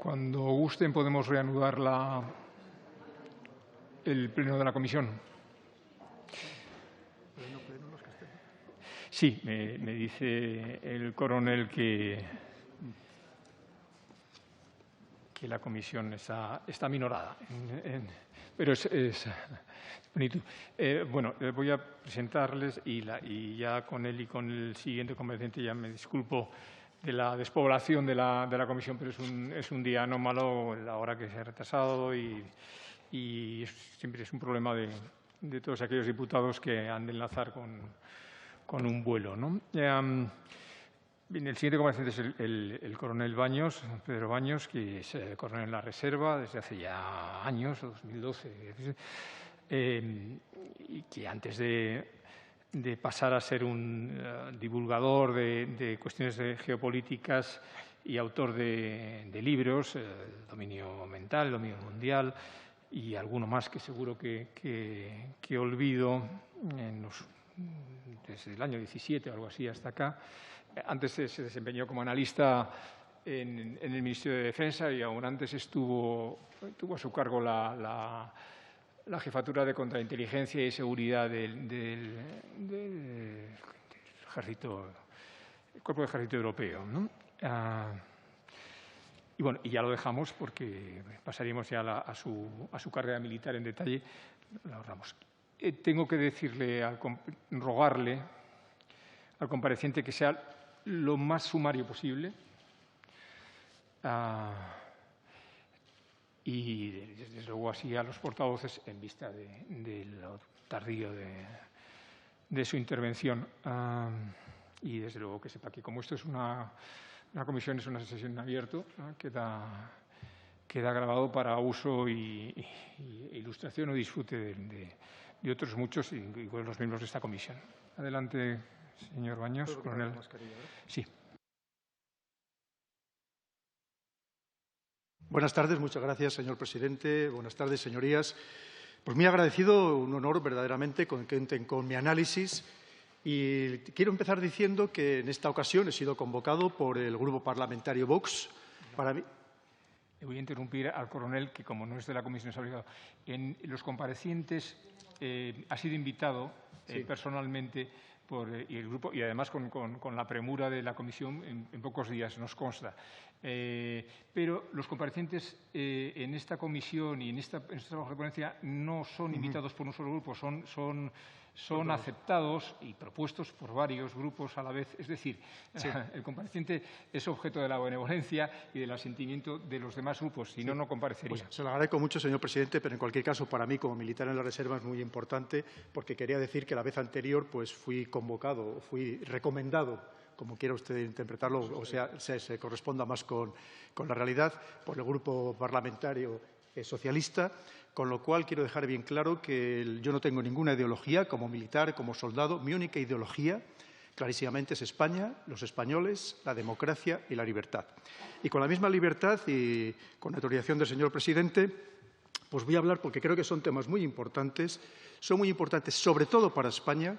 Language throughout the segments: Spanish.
Cuando gusten podemos reanudar el pleno de la comisión. Sí, me dice el coronel que la comisión está minorada. Pero es bonito. Bueno, voy a presentarles y ya con él y con el siguiente compareciente ya me disculpo de la despoblación de la comisión, pero es un día anómalo, la hora que se ha retrasado y siempre es un problema de todos aquellos diputados que han de enlazar con un vuelo, ¿no? El siguiente compareciente es el coronel Baños, Pedro Baños, que es coronel en la reserva desde hace ya años, 2012, y que antes de pasar a ser un divulgador de cuestiones geopolíticas y autor de libros, el dominio mental, el dominio mundial y alguno más que seguro que olvido desde el año 17 o algo así hasta acá. Antes se desempeñó como analista en el Ministerio de Defensa y aún antes tuvo a su cargo la jefatura de contrainteligencia y seguridad del ejército, el Cuerpo de Ejército Europeo, ¿no? Y bueno, y ya lo dejamos porque pasaríamos ya a su carrera militar en detalle. La ahorramos. Tengo que rogarle al compareciente que sea lo más sumario posible y, desde luego, así a los portavoces en vista de lo tardío de su intervención. Y, desde luego, que sepa que como esto es una comisión, es una sesión en abierto, ¿no? Queda grabado para uso y ilustración o disfrute de otros muchos, incluidos los miembros de esta comisión. Adelante, señor Baños, coronel. Sí. Buenas tardes, muchas gracias, señor presidente. Buenas tardes, señorías. Pues muy agradecido, un honor verdaderamente que cuenten con mi análisis. Y quiero empezar diciendo que en esta ocasión he sido convocado por el Grupo Parlamentario Vox para mí. Le voy a interrumpir al coronel, que como no es de la comisión, se ha obligado. En los comparecientes ha sido invitado personalmente y el grupo, y además con la premura de la comisión en pocos días, nos consta. Pero los comparecientes en esta comisión y en este trabajo de ponencia no son invitados por un solo grupo, son aceptados y propuestos por varios grupos a la vez. Es decir, el compareciente es objeto de la benevolencia y del asentimiento de los demás grupos, si no, no comparecería. Pues se lo agradezco mucho, señor presidente, pero en cualquier caso, para mí, como militar en la reserva, es muy importante, porque quería decir que la vez anterior pues fui convocado, fui recomendado, como quiera usted interpretarlo, o sea, se corresponda más con la realidad, por el Grupo Parlamentario Socialista, con lo cual quiero dejar bien claro que yo no tengo ninguna ideología como militar, como soldado. Mi única ideología, clarísimamente, es España, los españoles, la democracia y la libertad. Y con la misma libertad y con la autorización del señor presidente, pues voy a hablar porque creo que son temas muy importantes. Son muy importantes sobre todo para España,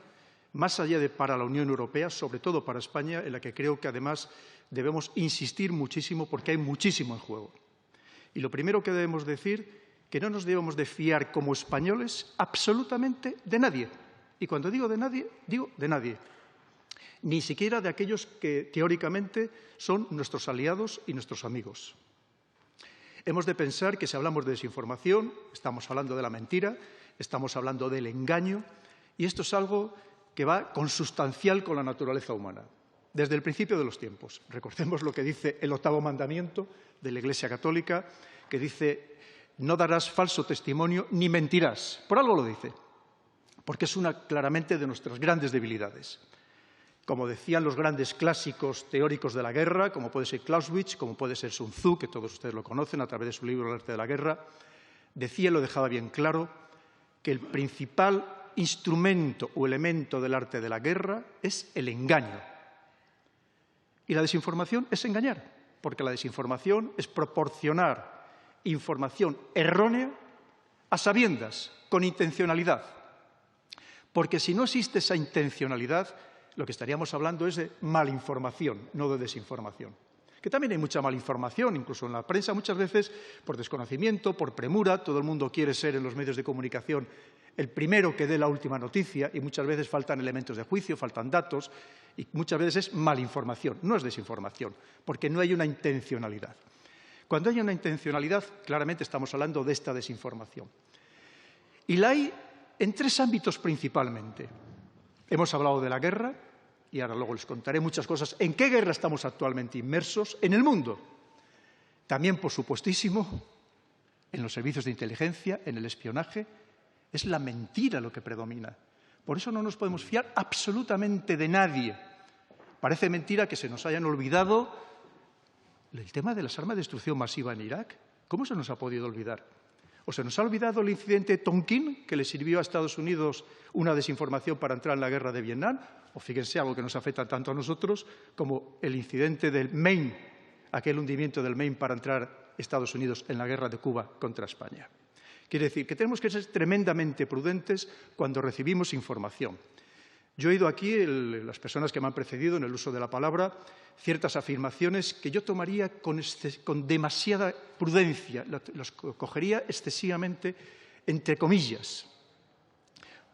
más allá de para la Unión Europea, sobre todo para España, en la que creo que además debemos insistir muchísimo porque hay muchísimo en juego. Y lo primero que debemos decir, que no nos debemos de fiar como españoles absolutamente de nadie. Y cuando digo de nadie, digo de nadie. Ni siquiera de aquellos que teóricamente son nuestros aliados y nuestros amigos. Hemos de pensar que si hablamos de desinformación, estamos hablando de la mentira, estamos hablando del engaño, y esto es algo que va consustancial con la naturaleza humana. Desde el principio de los tiempos. Recordemos lo que dice el 8º mandamiento de la Iglesia Católica, que dice: no darás falso testimonio ni mentirás. Por algo lo dice, porque es una claramente de nuestras grandes debilidades. Como decían los grandes clásicos teóricos de la guerra, como puede ser Clausewitz, como puede ser Sun Tzu, que todos ustedes lo conocen a través de su libro El arte de la guerra, decía y lo dejaba bien claro que el principal instrumento o elemento del arte de la guerra es el engaño. Y la desinformación es engañar, porque la desinformación es proporcionar información errónea a sabiendas, con intencionalidad. Porque si no existe esa intencionalidad, lo que estaríamos hablando es de malinformación, no de desinformación. que también hay mucha malinformación, incluso en la prensa muchas veces por desconocimiento, por premura, todo el mundo quiere ser en los medios de comunicación el primero que dé la última noticia y muchas veces faltan elementos de juicio, faltan datos y muchas veces es malinformación, no es desinformación, porque no hay una intencionalidad. Cuando hay una intencionalidad, claramente estamos hablando de esta desinformación. Y la hay en tres ámbitos principalmente. Hemos hablado de la guerra, y ahora luego les contaré muchas cosas. ¿En qué guerra estamos actualmente inmersos? En el mundo. También, por supuestísimo, en los servicios de inteligencia, en el espionaje. Es la mentira lo que predomina. Por eso no nos podemos fiar absolutamente de nadie. Parece mentira que se nos hayan olvidado el tema de las armas de destrucción masiva en Irak. ¿Cómo se nos ha podido olvidar? ¿O se nos ha olvidado el incidente Tonkin, que le sirvió a Estados Unidos una desinformación para entrar en la guerra de Vietnam? O fíjense, algo que nos afecta tanto a nosotros como el incidente del Maine, aquel hundimiento del Maine para entrar Estados Unidos en la guerra de Cuba contra España. Quiere decir que tenemos que ser tremendamente prudentes cuando recibimos información. Yo he oído aquí, las personas que me han precedido en el uso de la palabra, ciertas afirmaciones que yo tomaría con demasiada prudencia, las cogería excesivamente entre comillas.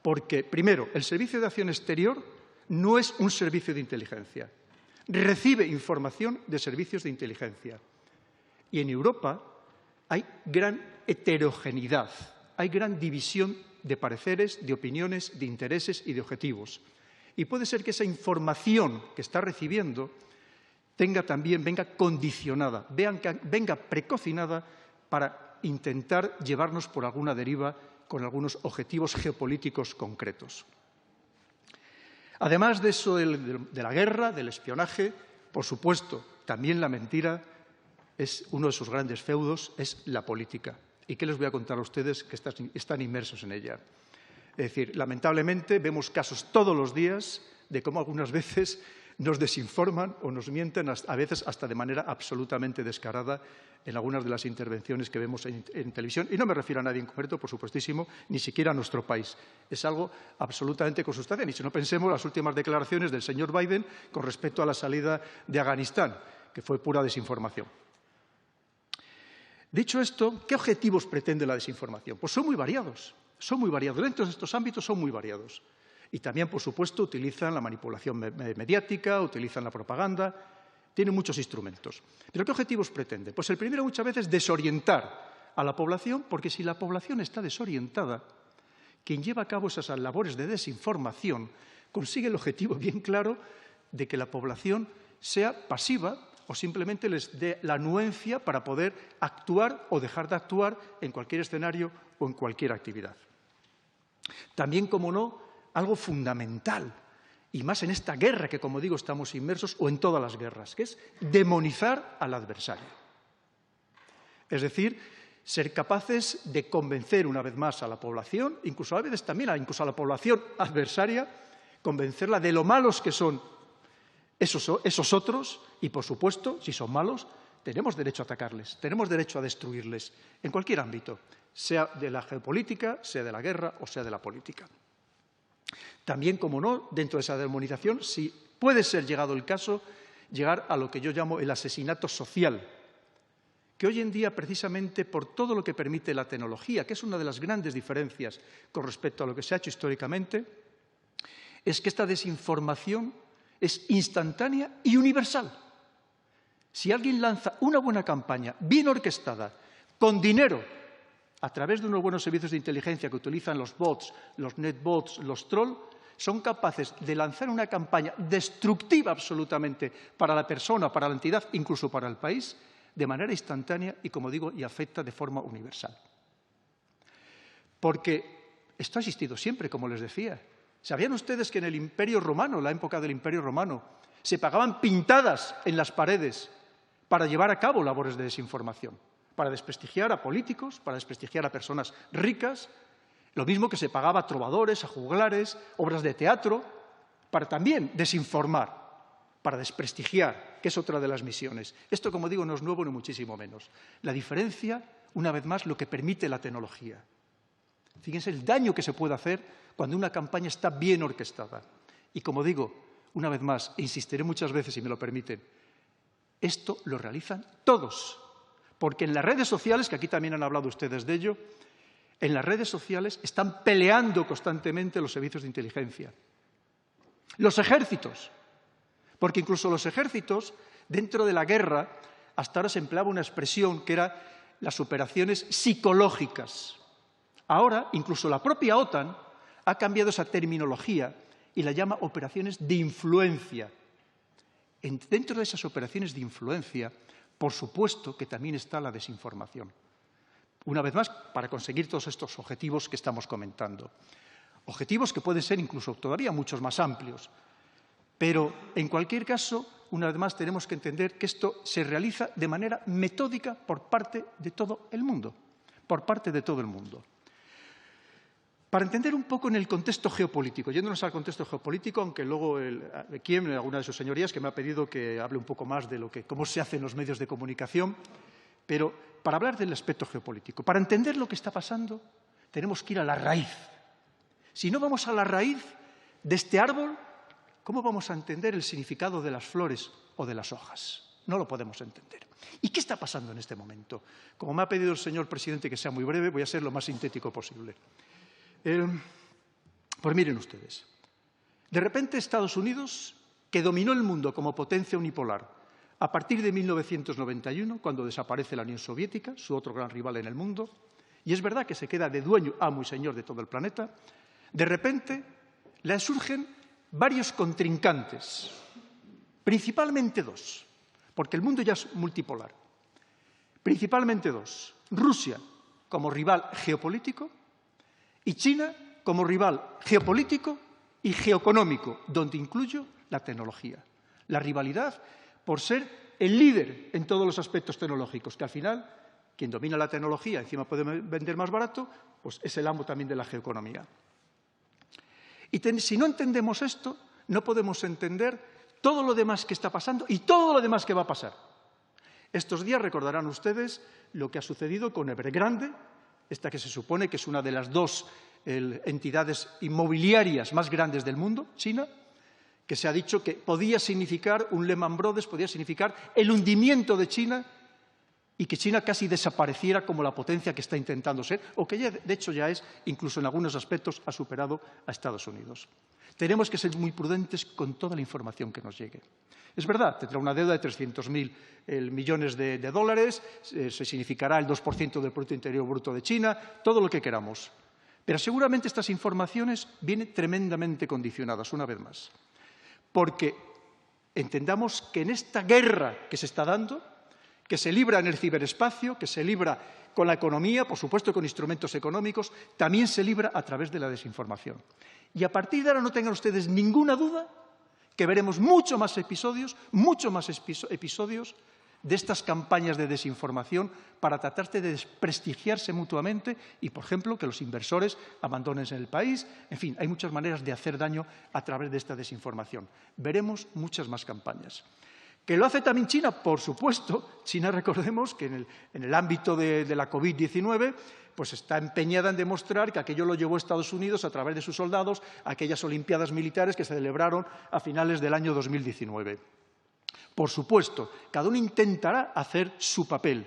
Porque, primero, el Servicio de Acción Exterior no es un servicio de inteligencia. Recibe información de servicios de inteligencia. Y en Europa hay gran heterogeneidad, hay gran división de pareceres, de opiniones, de intereses y de objetivos. Y puede ser que esa información que está recibiendo venga condicionada, venga precocinada para intentar llevarnos por alguna deriva con algunos objetivos geopolíticos concretos. Además de eso de la guerra, del espionaje, por supuesto, también la mentira es uno de sus grandes feudos, es la política. ¿Y qué les voy a contar a ustedes que están inmersos en ella? Es decir, lamentablemente vemos casos todos los días de cómo algunas veces nos desinforman o nos mienten, a veces hasta de manera absolutamente descarada en algunas de las intervenciones que vemos en televisión. Y no me refiero a nadie en concreto, por supuestísimo, ni siquiera a nuestro país. Es algo absolutamente consustancial. Y si no pensemos las últimas declaraciones del señor Biden con respecto a la salida de Afganistán, que fue pura desinformación. Dicho esto, ¿qué objetivos pretende la desinformación? Pues son muy variados. Son muy variados. Dentro de estos ámbitos son muy variados. Y también, por supuesto, utilizan la manipulación mediática, utilizan la propaganda, tienen muchos instrumentos. ¿Pero qué objetivos pretende? Pues el primero, muchas veces, desorientar a la población, porque si la población está desorientada, quien lleva a cabo esas labores de desinformación consigue el objetivo bien claro de que la población sea pasiva o simplemente les dé la anuencia para poder actuar o dejar de actuar en cualquier escenario o en cualquier actividad. También, como no, algo fundamental, y más en esta guerra que, como digo, estamos inmersos, o en todas las guerras, que es demonizar al adversario. Es decir, ser capaces de convencer una vez más a la población, incluso a veces también incluso a la población adversaria, convencerla de lo malos que son esos otros y, por supuesto, si son malos, tenemos derecho a atacarles, tenemos derecho a destruirles, en cualquier ámbito, sea de la geopolítica, sea de la guerra o sea de la política. También, como no, dentro de esa demonización, si puede ser llegado el caso, llegar a lo que yo llamo el asesinato social, que hoy en día, precisamente por todo lo que permite la tecnología, que es una de las grandes diferencias con respecto a lo que se ha hecho históricamente, es que esta desinformación es instantánea y universal. Si alguien lanza una buena campaña, bien orquestada, con dinero, a través de unos buenos servicios de inteligencia que utilizan los bots, los netbots, los trolls, son capaces de lanzar una campaña destructiva absolutamente para la persona, para la entidad, incluso para el país, de manera instantánea y, como digo, y afecta de forma universal. Porque esto ha existido siempre, como les decía. ¿Sabían ustedes que en el Imperio Romano, en la época del Imperio Romano, se pagaban pintadas en las paredes para llevar a cabo labores de desinformación? Para desprestigiar a políticos, para desprestigiar a personas ricas, lo mismo que se pagaba a trovadores, a juglares, obras de teatro, para también desinformar, para desprestigiar, que es otra de las misiones. Esto, como digo, no es nuevo ni muchísimo menos. La diferencia, una vez más, lo que permite la tecnología. Fíjense el daño que se puede hacer cuando una campaña está bien orquestada. Y, como digo, una vez más, e insistiré muchas veces, si me lo permiten, Esto lo realizan todos, porque en las redes sociales, que aquí también han hablado ustedes de ello, en las redes sociales están peleando constantemente los servicios de inteligencia. Los ejércitos, porque incluso los ejércitos, dentro de la guerra, hasta ahora se empleaba una expresión que era las operaciones psicológicas. Ahora, incluso la propia OTAN ha cambiado esa terminología y la llama operaciones de influencia. Dentro de esas operaciones de influencia, por supuesto que también está la desinformación. Una vez más, para conseguir todos estos objetivos que estamos comentando. Objetivos que pueden ser incluso todavía muchos más amplios. Pero, en cualquier caso, una vez más tenemos que entender que esto se realiza de manera metódica por parte de todo el mundo. Por parte de todo el mundo. Para entender un poco en el contexto geopolítico, yéndonos al contexto geopolítico, aunque luego Kiem, alguna de sus señorías, que me ha pedido que hable un poco más de cómo se hace en los medios de comunicación, pero para hablar del aspecto geopolítico, para entender lo que está pasando, tenemos que ir a la raíz. Si no vamos a la raíz de este árbol, ¿cómo vamos a entender el significado de las flores o de las hojas? No lo podemos entender. ¿Y qué está pasando en este momento? Como me ha pedido el señor presidente que sea muy breve, voy a ser lo más sintético posible. Pues miren ustedes, de repente Estados Unidos, que dominó el mundo como potencia unipolar a partir de 1991, cuando desaparece la Unión Soviética, su otro gran rival en el mundo, y es verdad que se queda de dueño, amo y señor de todo el planeta, de repente le surgen varios contrincantes, principalmente dos, porque el mundo ya es multipolar, principalmente dos, Rusia como rival geopolítico, y China como rival geopolítico y geoeconómico, donde incluyo la tecnología. La rivalidad por ser el líder en todos los aspectos tecnológicos, que al final, quien domina la tecnología, encima puede vender más barato, pues es el amo también de la geoeconomía. Y si no entendemos esto, no podemos entender todo lo demás que está pasando y todo lo demás que va a pasar. Estos días recordarán ustedes lo que ha sucedido con Evergrande, esta que se supone que es una de las dos entidades inmobiliarias más grandes del mundo, China, que se ha dicho que podía significar un Lehman Brothers, podía significar el hundimiento de China y que China casi desapareciera como la potencia que está intentando ser, o que ya, de hecho ya es, incluso en algunos aspectos, ha superado a Estados Unidos. Tenemos que ser muy prudentes con toda la información que nos llegue. Es verdad, tendrá una deuda de 300.000 millones de dólares, se significará el 2% del Producto Interior Bruto de China, todo lo que queramos. Pero seguramente estas informaciones vienen tremendamente condicionadas, una vez más. Porque entendamos que en esta guerra que se está dando, que se libra en el ciberespacio, que se libra con la economía, por supuesto con instrumentos económicos, también se libra a través de la desinformación. Y a partir de ahora no tengan ustedes ninguna duda que veremos mucho más episodios de estas campañas de desinformación para tratar de desprestigiarse mutuamente y, por ejemplo, que los inversores abandonen el país. En fin, hay muchas maneras de hacer daño a través de esta desinformación. Veremos muchas más campañas. ¿Que lo hace también China? Por supuesto. China, recordemos que en el ámbito de la COVID-19 pues está empeñada en demostrar que aquello lo llevó Estados Unidos a través de sus soldados a aquellas Olimpiadas militares que se celebraron a finales del año 2019. Por supuesto, cada uno intentará hacer su papel.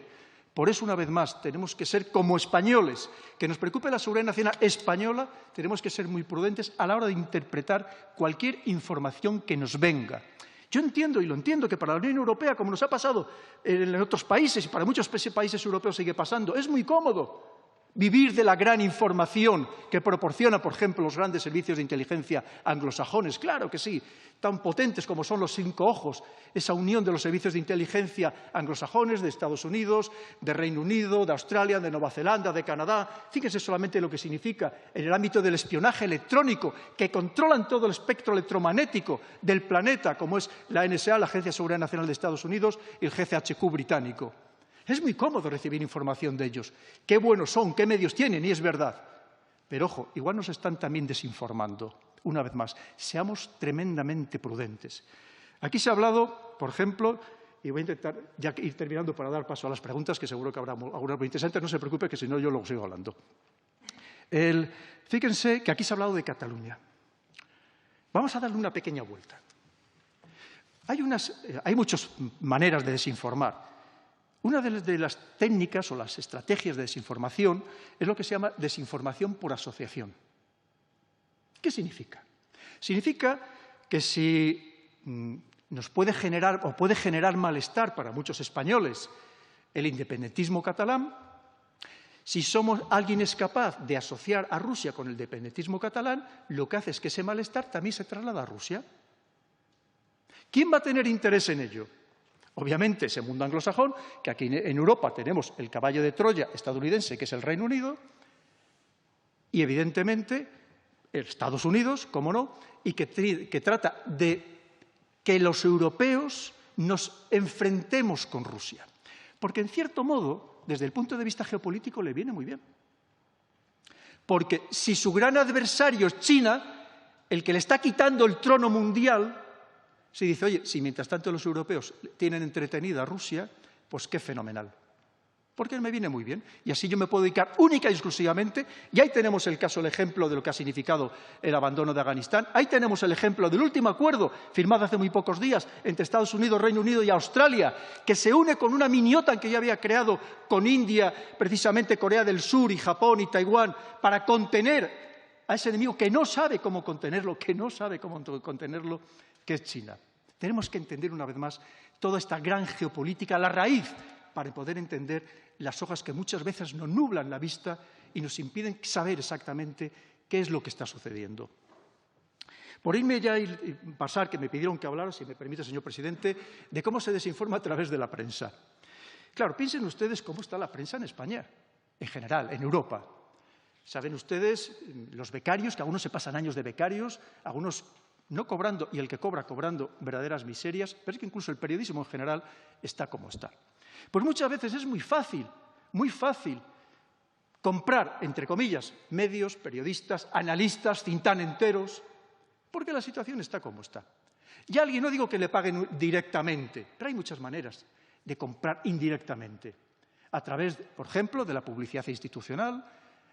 Por eso, una vez más, tenemos que ser como españoles. Que nos preocupe la seguridad nacional española, tenemos que ser muy prudentes a la hora de interpretar cualquier información que nos venga. Yo entiendo, y lo entiendo, que para la Unión Europea, como nos ha pasado en otros países, y para muchos países europeos sigue pasando, es muy cómodo vivir de la gran información que proporciona, por ejemplo, los grandes servicios de inteligencia anglosajones. Claro que sí, tan potentes como son los 5 ojos, esa unión de los servicios de inteligencia anglosajones, de Estados Unidos, de Reino Unido, de Australia, de Nueva Zelanda, de Canadá. Fíjense solamente lo que significa en el ámbito del espionaje electrónico, que controlan todo el espectro electromagnético del planeta, como es la NSA, la Agencia de Seguridad Nacional de Estados Unidos, y el GCHQ británico. Es muy cómodo recibir información de ellos. Qué buenos son, qué medios tienen, y es verdad. Pero, ojo, igual nos están también desinformando. Una vez más, seamos tremendamente prudentes. Aquí se ha hablado, por ejemplo, y voy a intentar ya ir terminando para dar paso a las preguntas, que seguro que habrá algunas muy interesantes. No se preocupe, que si no yo luego sigo hablando. Fíjense que aquí se ha hablado de Cataluña. Vamos a darle una pequeña vuelta. Hay muchas maneras de desinformar. Una de las técnicas o las estrategias de desinformación es lo que se llama desinformación por asociación. ¿Qué significa? Significa que si nos puede generar o puede generar malestar para muchos españoles el independentismo catalán, si alguien es capaz de asociar a Rusia con el independentismo catalán, lo que hace es que ese malestar también se traslada a Rusia. ¿Quién va a tener interés en ello? Obviamente ese mundo anglosajón, que aquí en Europa tenemos el caballo de Troya estadounidense, que es el Reino Unido, y evidentemente Estados Unidos, cómo no, y que trata de que los europeos nos enfrentemos con Rusia. Porque, en cierto modo, desde el punto de vista geopolítico, le viene muy bien. Porque si su gran adversario es China, el que le está quitando el trono mundial, se dice, oye, si mientras tanto los europeos tienen entretenida a Rusia, pues qué fenomenal. Porque me viene muy bien. Y así yo me puedo dedicar única y exclusivamente, y ahí tenemos el caso, el ejemplo de lo que ha significado el abandono de Afganistán, ahí tenemos el ejemplo del último acuerdo firmado hace muy pocos días entre Estados Unidos, Reino Unido y Australia, que se une con una mini OTAN que ya había creado con India, precisamente Corea del Sur y Japón y Taiwán, para contener a ese enemigo que no sabe cómo contenerlo, que es China. Tenemos que entender una vez más toda esta gran geopolítica, la raíz, para poder entender las hojas que muchas veces nos nublan la vista y nos impiden saber exactamente qué es lo que está sucediendo. Por irme ya y pasar, que me pidieron que hablara, si me permite, señor presidente, de cómo se desinforma a través de la prensa. Claro, piensen ustedes cómo está la prensa en España, en general, en Europa. Saben ustedes, los becarios, que algunos se pasan años de becarios, algunos no cobrando, y el que cobra cobrando verdaderas miserias, pero es que incluso el periodismo en general está como está. Pues muchas veces es muy fácil comprar, entre comillas, medios, periodistas, analistas, think tank enteros, porque la situación está como está. Y a alguien, no digo que le paguen directamente, pero hay muchas maneras de comprar indirectamente, a través, por ejemplo, de la publicidad institucional,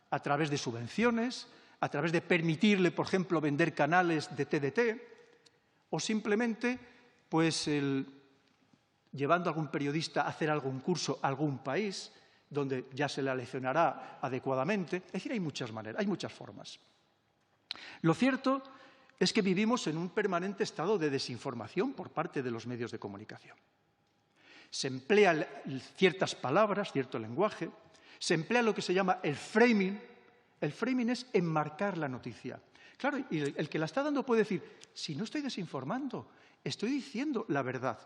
a través de subvenciones, a través de permitirle, por ejemplo, vender canales de TDT, o simplemente, pues, llevando a algún periodista a hacer algún curso a algún país, donde ya se le leccionará adecuadamente. Es decir, hay muchas maneras, hay muchas formas. Lo cierto es que vivimos en un permanente estado de desinformación por parte de los medios de comunicación. Se emplean ciertas palabras, cierto lenguaje, se emplea lo que se llama el framing. El framing es enmarcar la noticia. Claro, y el que la está dando puede decir, si no estoy desinformando, estoy diciendo la verdad.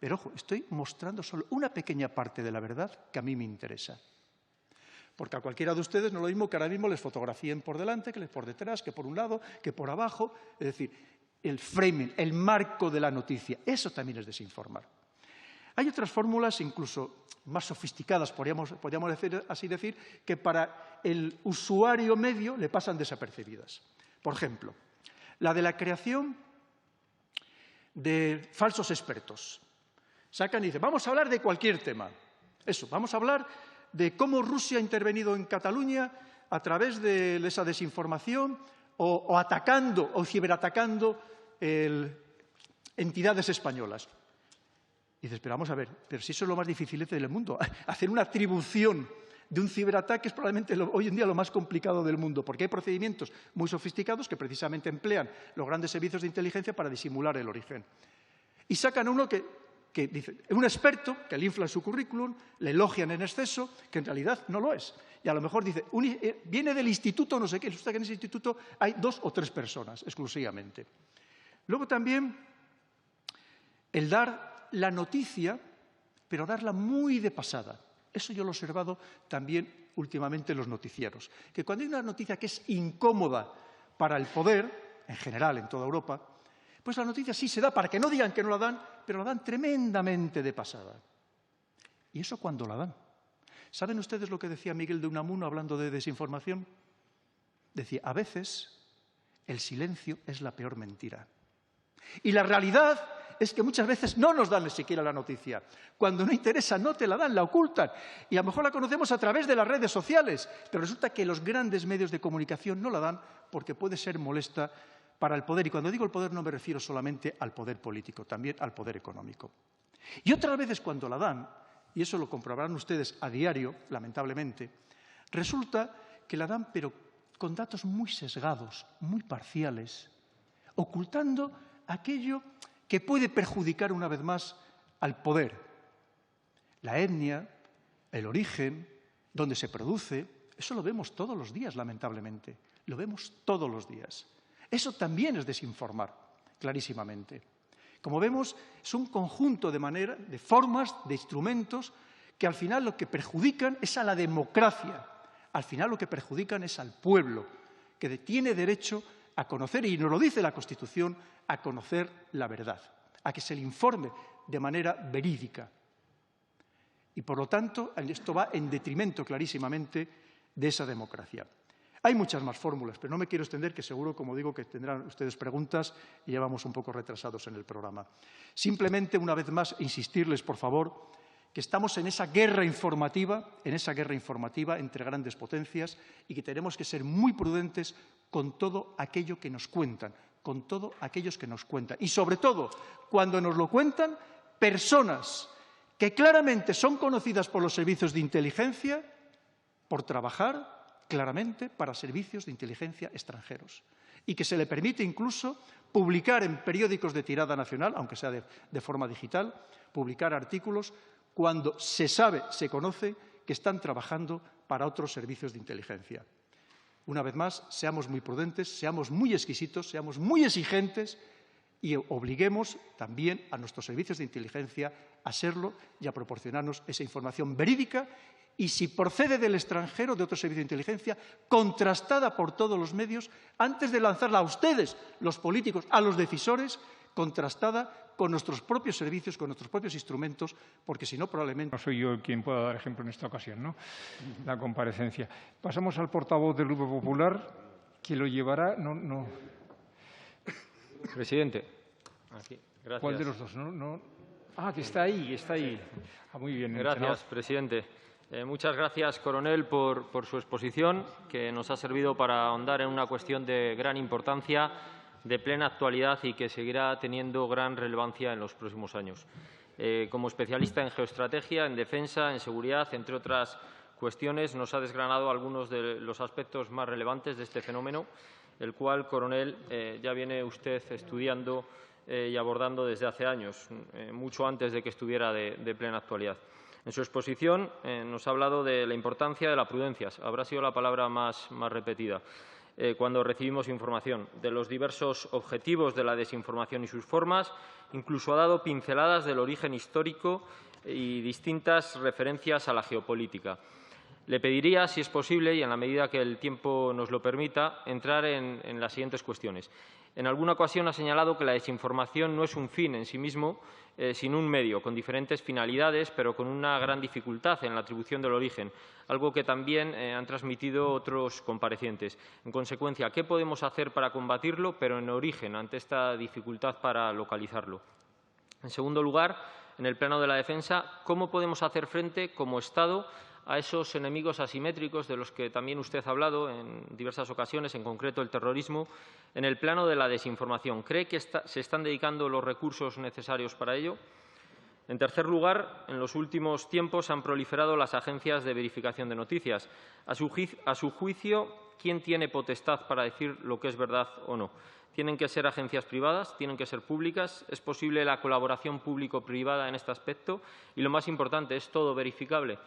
Pero, ojo, estoy mostrando solo una pequeña parte de la verdad que a mí me interesa. Porque a cualquiera de ustedes no es lo mismo que ahora mismo les fotografíen por delante, que les por detrás, que por un lado, que por abajo. Es decir, el framing, el marco de la noticia, eso también es desinformar. Hay otras fórmulas incluso más sofisticadas, podríamos así decir, que para el usuario medio le pasan desapercibidas. Por ejemplo, la de la creación de falsos expertos. Sacan y dicen, vamos a hablar de cualquier tema. Eso, vamos a hablar de cómo Rusia ha intervenido en Cataluña a través de esa desinformación o atacando o ciberatacando entidades españolas. Y dices, pero vamos a ver, pero si eso es lo más difícil del mundo, hacer una atribución de un ciberataque es probablemente hoy en día lo más complicado del mundo, porque hay procedimientos muy sofisticados que precisamente emplean los grandes servicios de inteligencia para disimular el origen. Y sacan a uno que dice, un experto, que le infla su currículum, le elogian en exceso, que en realidad no lo es. Y a lo mejor dice, viene del instituto no sé qué, resulta que en ese instituto hay 2 o 3 personas exclusivamente. Luego también el dar la noticia, pero darla muy de pasada. Eso yo lo he observado también últimamente en los noticieros. Que cuando hay una noticia que es incómoda para el poder, en general en toda Europa, pues la noticia sí se da para que no digan que no la dan, pero la dan tremendamente de pasada. ¿Y eso cuándo la dan? ¿Saben ustedes lo que decía Miguel de Unamuno hablando de desinformación? Decía, a veces el silencio es la peor mentira. Y la realidad es que muchas veces no nos dan ni siquiera la noticia. Cuando no interesa, no te la dan, la ocultan. Y a lo mejor la conocemos a través de las redes sociales, pero resulta que los grandes medios de comunicación no la dan porque puede ser molesta para el poder. Y cuando digo el poder no me refiero solamente al poder político, también al poder económico. Y otras veces cuando la dan, y eso lo comprobarán ustedes a diario, lamentablemente, resulta que la dan pero con datos muy sesgados, muy parciales, ocultando aquello que puede perjudicar una vez más al poder. La etnia, el origen, dónde se produce, eso lo vemos todos los días, lamentablemente. Lo vemos todos los días. Eso también es desinformar, clarísimamente. Como vemos, es un conjunto de formas, de instrumentos, que al final lo que perjudican es a la democracia. Al final lo que perjudican es al pueblo, que tiene derecho a conocer, y nos lo dice la Constitución, a conocer la verdad, a que se le informe de manera verídica. Y, por lo tanto, esto va en detrimento clarísimamente de esa democracia. Hay muchas más fórmulas, pero no me quiero extender, que seguro, como digo, que tendrán ustedes preguntas y ya vamos un poco retrasados en el programa. Simplemente, una vez más, insistirles, por favor, que estamos en esa guerra informativa entre grandes potencias y que tenemos que ser muy prudentes con todo aquello que nos cuentan, con todos aquellos que nos cuentan. Y, sobre todo, cuando nos lo cuentan personas que claramente son conocidas por los servicios de inteligencia por trabajar claramente para servicios de inteligencia extranjeros y que se le permite incluso publicar en periódicos de tirada nacional, aunque sea de forma digital, publicar artículos cuando se sabe, se conoce que están trabajando para otros servicios de inteligencia. Una vez más, seamos muy prudentes, seamos muy exquisitos, seamos muy exigentes y obliguemos también a nuestros servicios de inteligencia a serlo y a proporcionarnos esa información verídica y, si procede del extranjero, de otro servicio de inteligencia, contrastada por todos los medios, antes de lanzarla a ustedes, los políticos, a los decisores, contrastada con nuestros propios servicios, con nuestros propios instrumentos, porque si no, probablemente... No soy yo quien pueda dar ejemplo en esta ocasión, ¿no? La comparecencia. Pasamos al portavoz del Grupo Popular, que lo llevará... Presidente. Aquí. Gracias. ¿Cuál de los dos? Ah, que está ahí, está ahí. Ah, muy bien. Gracias, presidente. Muchas gracias, coronel, por su exposición, que nos ha servido para ahondar en una cuestión de gran importancia, de plena actualidad y que seguirá teniendo gran relevancia en los próximos años. Como especialista en geoestrategia, en defensa, en seguridad, entre otras cuestiones, nos ha desgranado algunos de los aspectos más relevantes de este fenómeno, el cual, coronel, ya viene usted estudiando y abordando desde hace años, mucho antes de que estuviera de plena actualidad. En su exposición nos ha hablado de la importancia de la prudencia, habrá sido la palabra más repetida, cuando recibimos información, de los diversos objetivos de la desinformación y sus formas, incluso ha dado pinceladas del origen histórico y distintas referencias a la geopolítica. Le pediría, si es posible, y en la medida que el tiempo nos lo permita, entrar en las siguientes cuestiones. En alguna ocasión ha señalado que la desinformación no es un fin en sí mismo, sino un medio, con diferentes finalidades, pero con una gran dificultad en la atribución del origen, algo que también han transmitido otros comparecientes. En consecuencia, ¿qué podemos hacer para combatirlo, pero en origen, ante esta dificultad para localizarlo? En segundo lugar, en el plano de la defensa, ¿cómo podemos hacer frente como Estado a esos enemigos asimétricos de los que también usted ha hablado en diversas ocasiones, en concreto el terrorismo, en el plano de la desinformación? ¿Cree que se están dedicando los recursos necesarios para ello? En tercer lugar, en los últimos tiempos han proliferado las agencias de verificación de noticias. A su juicio, ¿quién tiene potestad para decir lo que es verdad o no? ¿Tienen que ser agencias privadas? ¿Tienen que ser públicas? ¿Es posible la colaboración público-privada en este aspecto? Y lo más importante, ¿es todo verificable?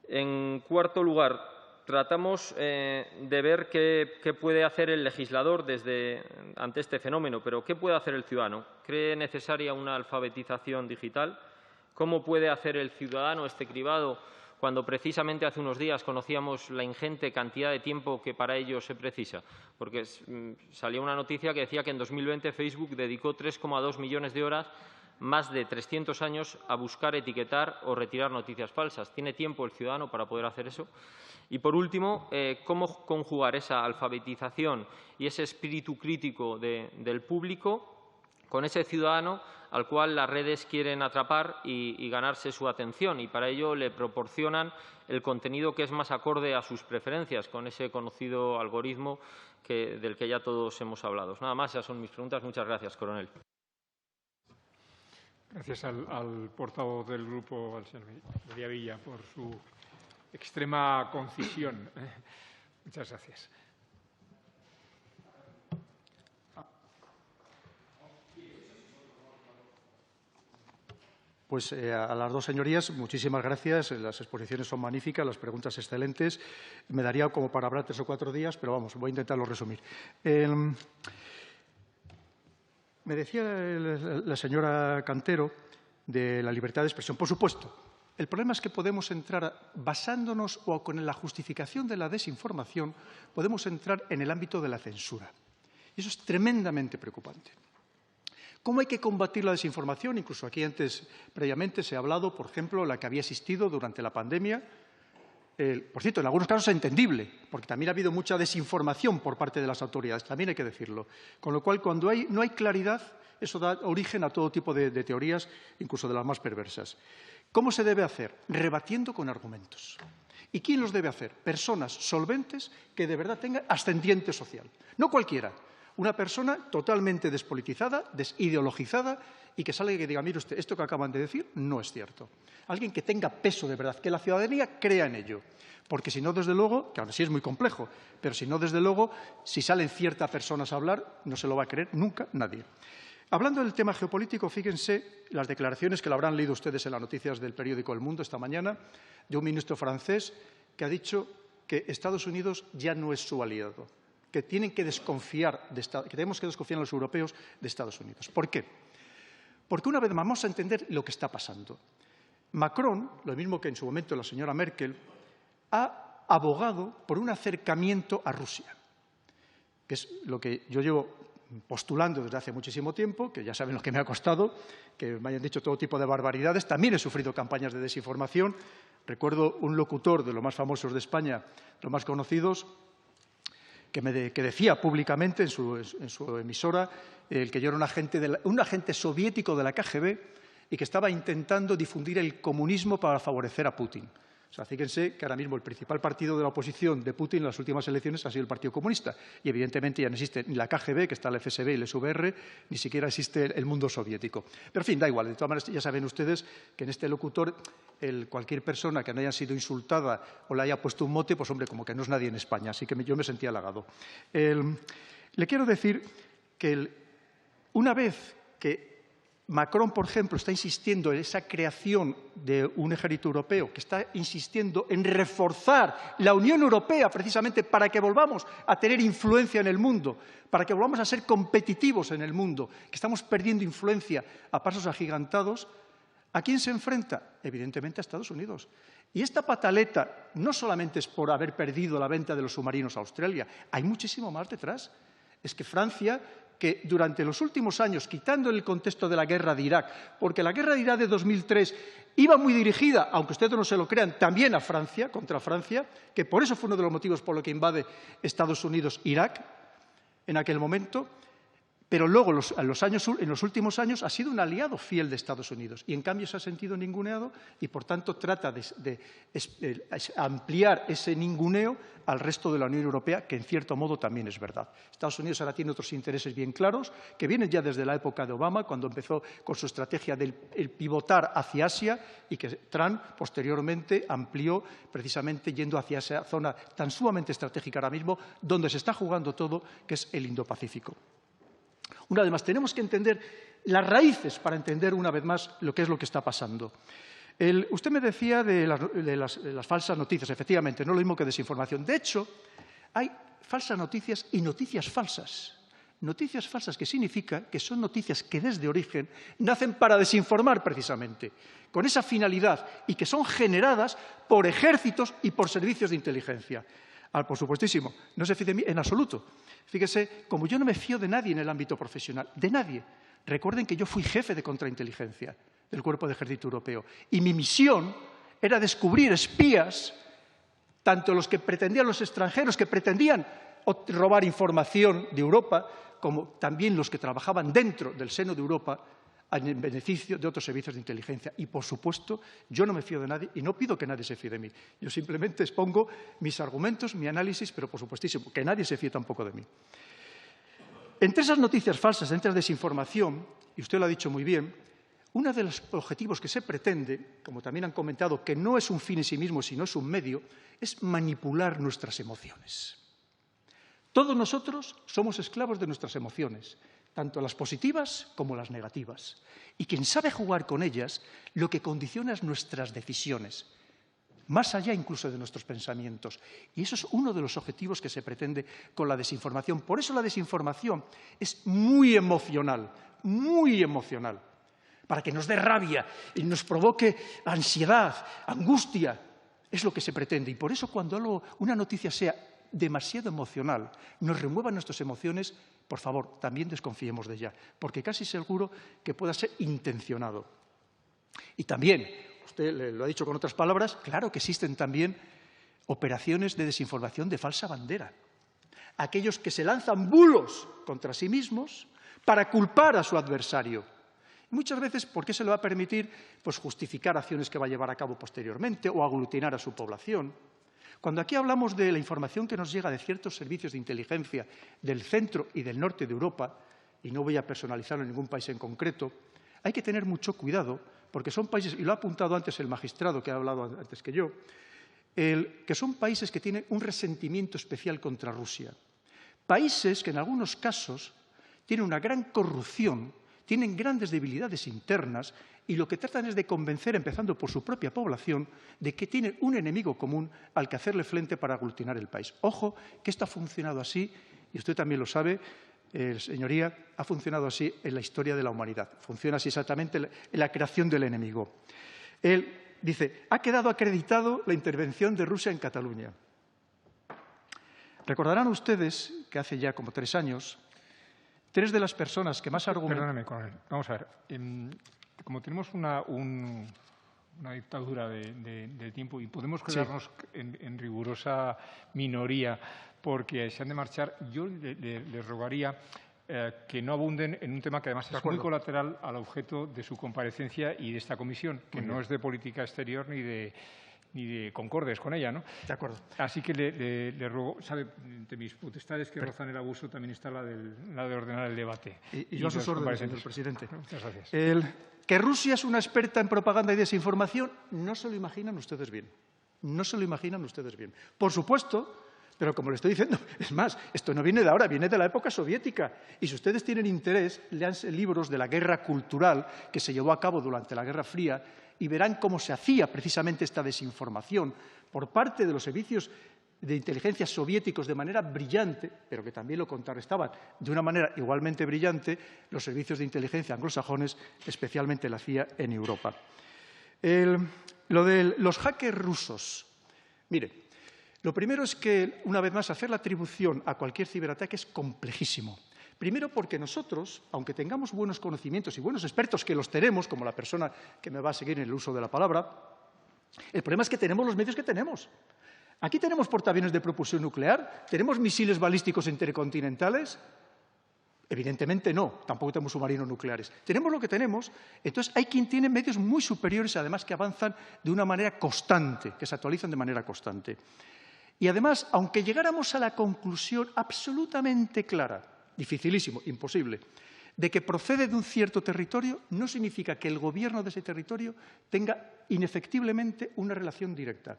En cuarto lugar, tratamos de ver qué puede hacer el legislador ante este fenómeno, pero ¿qué puede hacer el ciudadano? ¿Cree necesaria una alfabetización digital? ¿Cómo puede hacer el ciudadano este cribado cuando precisamente hace unos días conocíamos la ingente cantidad de tiempo que para ello se precisa? Porque salió una noticia que decía que en 2020 Facebook dedicó 3,2 millones de horas, más de 300 años, a buscar, etiquetar o retirar noticias falsas. ¿Tiene tiempo el ciudadano para poder hacer eso? Y, por último, ¿cómo conjugar esa alfabetización y ese espíritu crítico del público con ese ciudadano al cual las redes quieren atrapar y ganarse su atención, y para ello le proporcionan el contenido que es más acorde a sus preferencias, con ese conocido algoritmo del que ya todos hemos hablado. Nada más, esas son mis preguntas. Muchas gracias, coronel. Gracias al portavoz del Grupo, al señor Mediavilla, por su extrema concisión. Muchas gracias. Pues a las dos señorías, muchísimas gracias. Las exposiciones son magníficas, las preguntas excelentes. Me daría como para hablar 3 o 4 días, pero vamos, voy a intentarlo resumir. Me decía la señora Cantero de la libertad de expresión. Por supuesto, el problema es que podemos entrar, basándonos o con la justificación de la desinformación, podemos entrar en el ámbito de la censura. Y eso es tremendamente preocupante. ¿Cómo hay que combatir la desinformación? Incluso aquí antes, previamente, se ha hablado, por ejemplo, la que había existido durante la pandemia. Por cierto, en algunos casos es entendible, porque también ha habido mucha desinformación por parte de las autoridades, también hay que decirlo. Con lo cual, cuando no hay claridad, eso da origen a todo tipo de teorías, incluso de las más perversas. ¿Cómo se debe hacer? Rebatiendo con argumentos. ¿Y quién los debe hacer? Personas solventes que de verdad tengan ascendiente social. No cualquiera. Una persona totalmente despolitizada, desideologizada y que salga y que diga, mire usted, esto que acaban de decir no es cierto. Alguien que tenga peso de verdad, que la ciudadanía crea en ello. Porque si no, desde luego, que ahora sí es muy complejo, pero si no, desde luego, si salen ciertas personas a hablar, no se lo va a creer nunca nadie. Hablando del tema geopolítico, fíjense las declaraciones que lo habrán leído ustedes en las noticias del periódico El Mundo esta mañana, de un ministro francés que ha dicho que Estados Unidos ya no es su aliado, que tienen que desconfiar, que tenemos que desconfiar los europeos de Estados Unidos. ¿Por qué? Porque una vez más vamos a entender lo que está pasando. Macron, lo mismo que en su momento la señora Merkel, ha abogado por un acercamiento a Rusia, que es lo que yo llevo postulando desde hace muchísimo tiempo, que ya saben lo que me ha costado, que me hayan dicho todo tipo de barbaridades. También he sufrido campañas de desinformación. Recuerdo un locutor de los más famosos de España, los más conocidos, que decía públicamente en su emisora que yo era un agente soviético de la KGB y que estaba intentando difundir el comunismo para favorecer a Putin. O sea, fíjense que ahora mismo el principal partido de la oposición de Putin en las últimas elecciones ha sido el Partido Comunista. Y evidentemente ya no existe ni la KGB, que está el FSB y el SVR, ni siquiera existe el mundo soviético. Pero, en fin, da igual. De todas maneras, ya saben ustedes que en este locutor cualquier persona que no haya sido insultada o le haya puesto un mote, pues hombre, como que no es nadie en España. Así que yo me sentía halagado. Le quiero decir que una vez que Macron, por ejemplo, está insistiendo en esa creación de un ejército europeo, que está insistiendo en reforzar la Unión Europea precisamente para que volvamos a tener influencia en el mundo, para que volvamos a ser competitivos en el mundo, que estamos perdiendo influencia a pasos agigantados. ¿A quién se enfrenta? Evidentemente a Estados Unidos. Y esta pataleta no solamente es por haber perdido la venta de los submarinos a Australia, hay muchísimo más detrás. Es que Francia, que durante los últimos años, quitando el contexto de la guerra de Irak, porque la guerra de Irak de 2003 iba muy dirigida, aunque ustedes no se lo crean, también a Francia, contra Francia, que por eso fue uno de los motivos por los que invade Estados Unidos Irak en aquel momento, pero luego en los últimos años ha sido un aliado fiel de Estados Unidos y en cambio se ha sentido ninguneado y por tanto trata de ampliar ese ninguneo al resto de la Unión Europea, que en cierto modo también es verdad. Estados Unidos ahora tiene otros intereses bien claros que vienen ya desde la época de Obama, cuando empezó con su estrategia del pivotar hacia Asia y que Trump posteriormente amplió precisamente yendo hacia esa zona tan sumamente estratégica ahora mismo, donde se está jugando todo, que es el Indo-Pacífico. Una vez más, tenemos que entender las raíces para entender una vez más lo que es lo que está pasando. Usted me decía de las falsas noticias, efectivamente, no es lo mismo que desinformación. De hecho, hay falsas noticias y noticias falsas. Noticias falsas, que significa que son noticias que desde origen nacen para desinformar precisamente, con esa finalidad, y que son generadas por ejércitos y por servicios de inteligencia. Por supuestísimo, no se fíe de mí en absoluto. Fíjese, como yo no me fío de nadie en el ámbito profesional, de nadie. Recuerden que yo fui jefe de contrainteligencia del Cuerpo de Ejército Europeo y mi misión era descubrir espías, tanto los extranjeros que pretendían robar información de Europa, como también los que trabajaban dentro del seno de Europa, en beneficio de otros servicios de inteligencia. Y, por supuesto, yo no me fío de nadie y no pido que nadie se fíe de mí. Yo simplemente expongo mis argumentos, mi análisis, pero, por supuestísimo, que nadie se fíe tampoco de mí. Entre esas noticias falsas, entre la desinformación, y usted lo ha dicho muy bien, uno de los objetivos que se pretende, como también han comentado, que no es un fin en sí mismo, sino es un medio, es manipular nuestras emociones. Todos nosotros somos esclavos de nuestras emociones, tanto las positivas como las negativas. Y quien sabe jugar con ellas, lo que condiciona es nuestras decisiones, más allá incluso de nuestros pensamientos. Y eso es uno de los objetivos que se pretende con la desinformación. Por eso la desinformación es muy emocional, para que nos dé rabia y nos provoque ansiedad, angustia. Es lo que se pretende. Y por eso cuando una noticia sea demasiado emocional, nos remueva nuestras emociones, por favor, también desconfiemos de ella, porque casi seguro que pueda ser intencionado. Y también, usted lo ha dicho con otras palabras, claro que existen también operaciones de desinformación de falsa bandera. Aquellos que se lanzan bulos contra sí mismos para culpar a su adversario. Muchas veces, ¿por qué se le va a permitir? Pues justificar acciones que va a llevar a cabo posteriormente o aglutinar a su población. Cuando aquí hablamos de la información que nos llega de ciertos servicios de inteligencia del centro y del norte de Europa, y no voy a personalizarlo en ningún país en concreto, hay que tener mucho cuidado, porque son países, y lo ha apuntado antes el magistrado que ha hablado antes que yo, que son países que tienen un resentimiento especial contra Rusia. Países que en algunos casos tienen una gran corrupción, tienen grandes debilidades internas y lo que tratan es de convencer, empezando por su propia población, de que tienen un enemigo común al que hacerle frente para aglutinar el país. Ojo, que esto ha funcionado así, y usted también lo sabe, señoría, ha funcionado así en la historia de la humanidad. Funciona así exactamente en la creación del enemigo. Él dice, ha quedado acreditado la intervención de Rusia en Cataluña. Recordarán ustedes que hace ya como 3 años, 3 de las personas que más argumentaron... Perdóname, coronel. Vamos a ver. Como tenemos una dictadura de tiempo y podemos quedarnos en rigurosa minoría porque se han de marchar, yo les rogaría que no abunden en un tema que además es muy colateral al objeto de su comparecencia y de esta comisión, que no es de política exterior ni de concordes con ella, ¿no? De acuerdo. Así que le ruego, sabe, entre mis potestades que rozan el abuso también está la de ordenar el debate. Y yo a sus órdenes, señor presidente. Muchas gracias. Que Rusia es una experta en propaganda y desinformación, no se lo imaginan ustedes bien. No se lo imaginan ustedes bien. Por supuesto, pero como le estoy diciendo, es más, esto no viene de ahora, viene de la época soviética. Y si ustedes tienen interés, léanse libros de la guerra cultural que se llevó a cabo durante la Guerra Fría y verán cómo se hacía precisamente esta desinformación por parte de los servicios de inteligencia soviéticos de manera brillante, pero que también lo contrarrestaban de una manera igualmente brillante los servicios de inteligencia anglosajones, especialmente la CIA en Europa. Lo de los hackers rusos. Mire, lo primero es que, una vez más, hacer la atribución a cualquier ciberataque es complejísimo. Primero porque nosotros, aunque tengamos buenos conocimientos y buenos expertos, que los tenemos, como la persona que me va a seguir en el uso de la palabra, el problema es que tenemos los medios que tenemos. Aquí tenemos portaaviones de propulsión nuclear, tenemos misiles balísticos intercontinentales. Evidentemente no, tampoco tenemos submarinos nucleares. Tenemos lo que tenemos, entonces hay quien tiene medios muy superiores, además que avanzan de una manera constante, que se actualizan de manera constante. Y además, aunque llegáramos a la conclusión absolutamente clara, dificilísimo, imposible, de que procede de un cierto territorio, no significa que el gobierno de ese territorio tenga inefectiblemente una relación directa.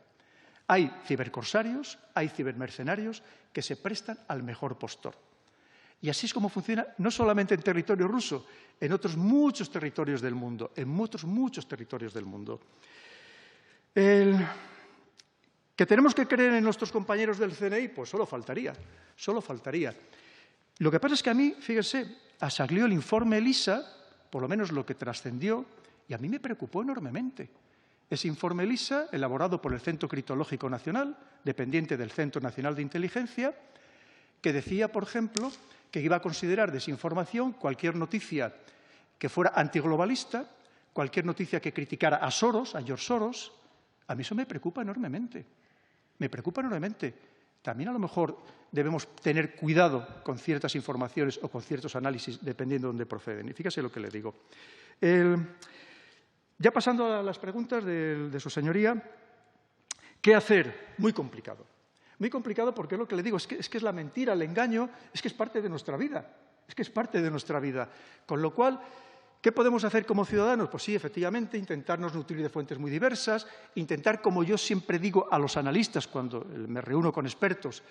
Hay cibercorsarios, hay cibermercenarios que se prestan al mejor postor. Y así es como funciona no solamente en territorio ruso, en otros muchos territorios del mundo, muchos territorios del mundo. ¿Que tenemos que creer en nuestros compañeros del CNI? Pues solo faltaría, solo faltaría. Lo que pasa es que a mí, fíjese, salió el informe ELISA, por lo menos lo que trascendió, y a mí me preocupó enormemente. Ese informe ELISA, elaborado por el Centro Criptológico Nacional, dependiente del Centro Nacional de Inteligencia, que decía, por ejemplo, que iba a considerar desinformación cualquier noticia que fuera antiglobalista, cualquier noticia que criticara a Soros, a George Soros. A mí eso me preocupa enormemente. Me preocupa enormemente. también a lo mejor debemos tener cuidado con ciertas informaciones o con ciertos análisis, dependiendo de dónde proceden. Y fíjese lo que le digo. Ya pasando a las preguntas de su señoría, ¿qué hacer? Muy complicado. Muy complicado porque lo que le digo es que es la mentira, el engaño, es que es parte de nuestra vida. Es que es parte de nuestra vida. Con lo cual, ¿qué podemos hacer como ciudadanos? Pues sí, efectivamente, intentarnos nutrir de fuentes muy diversas, intentar, como yo siempre digo a los analistas cuando me reúno con expertos,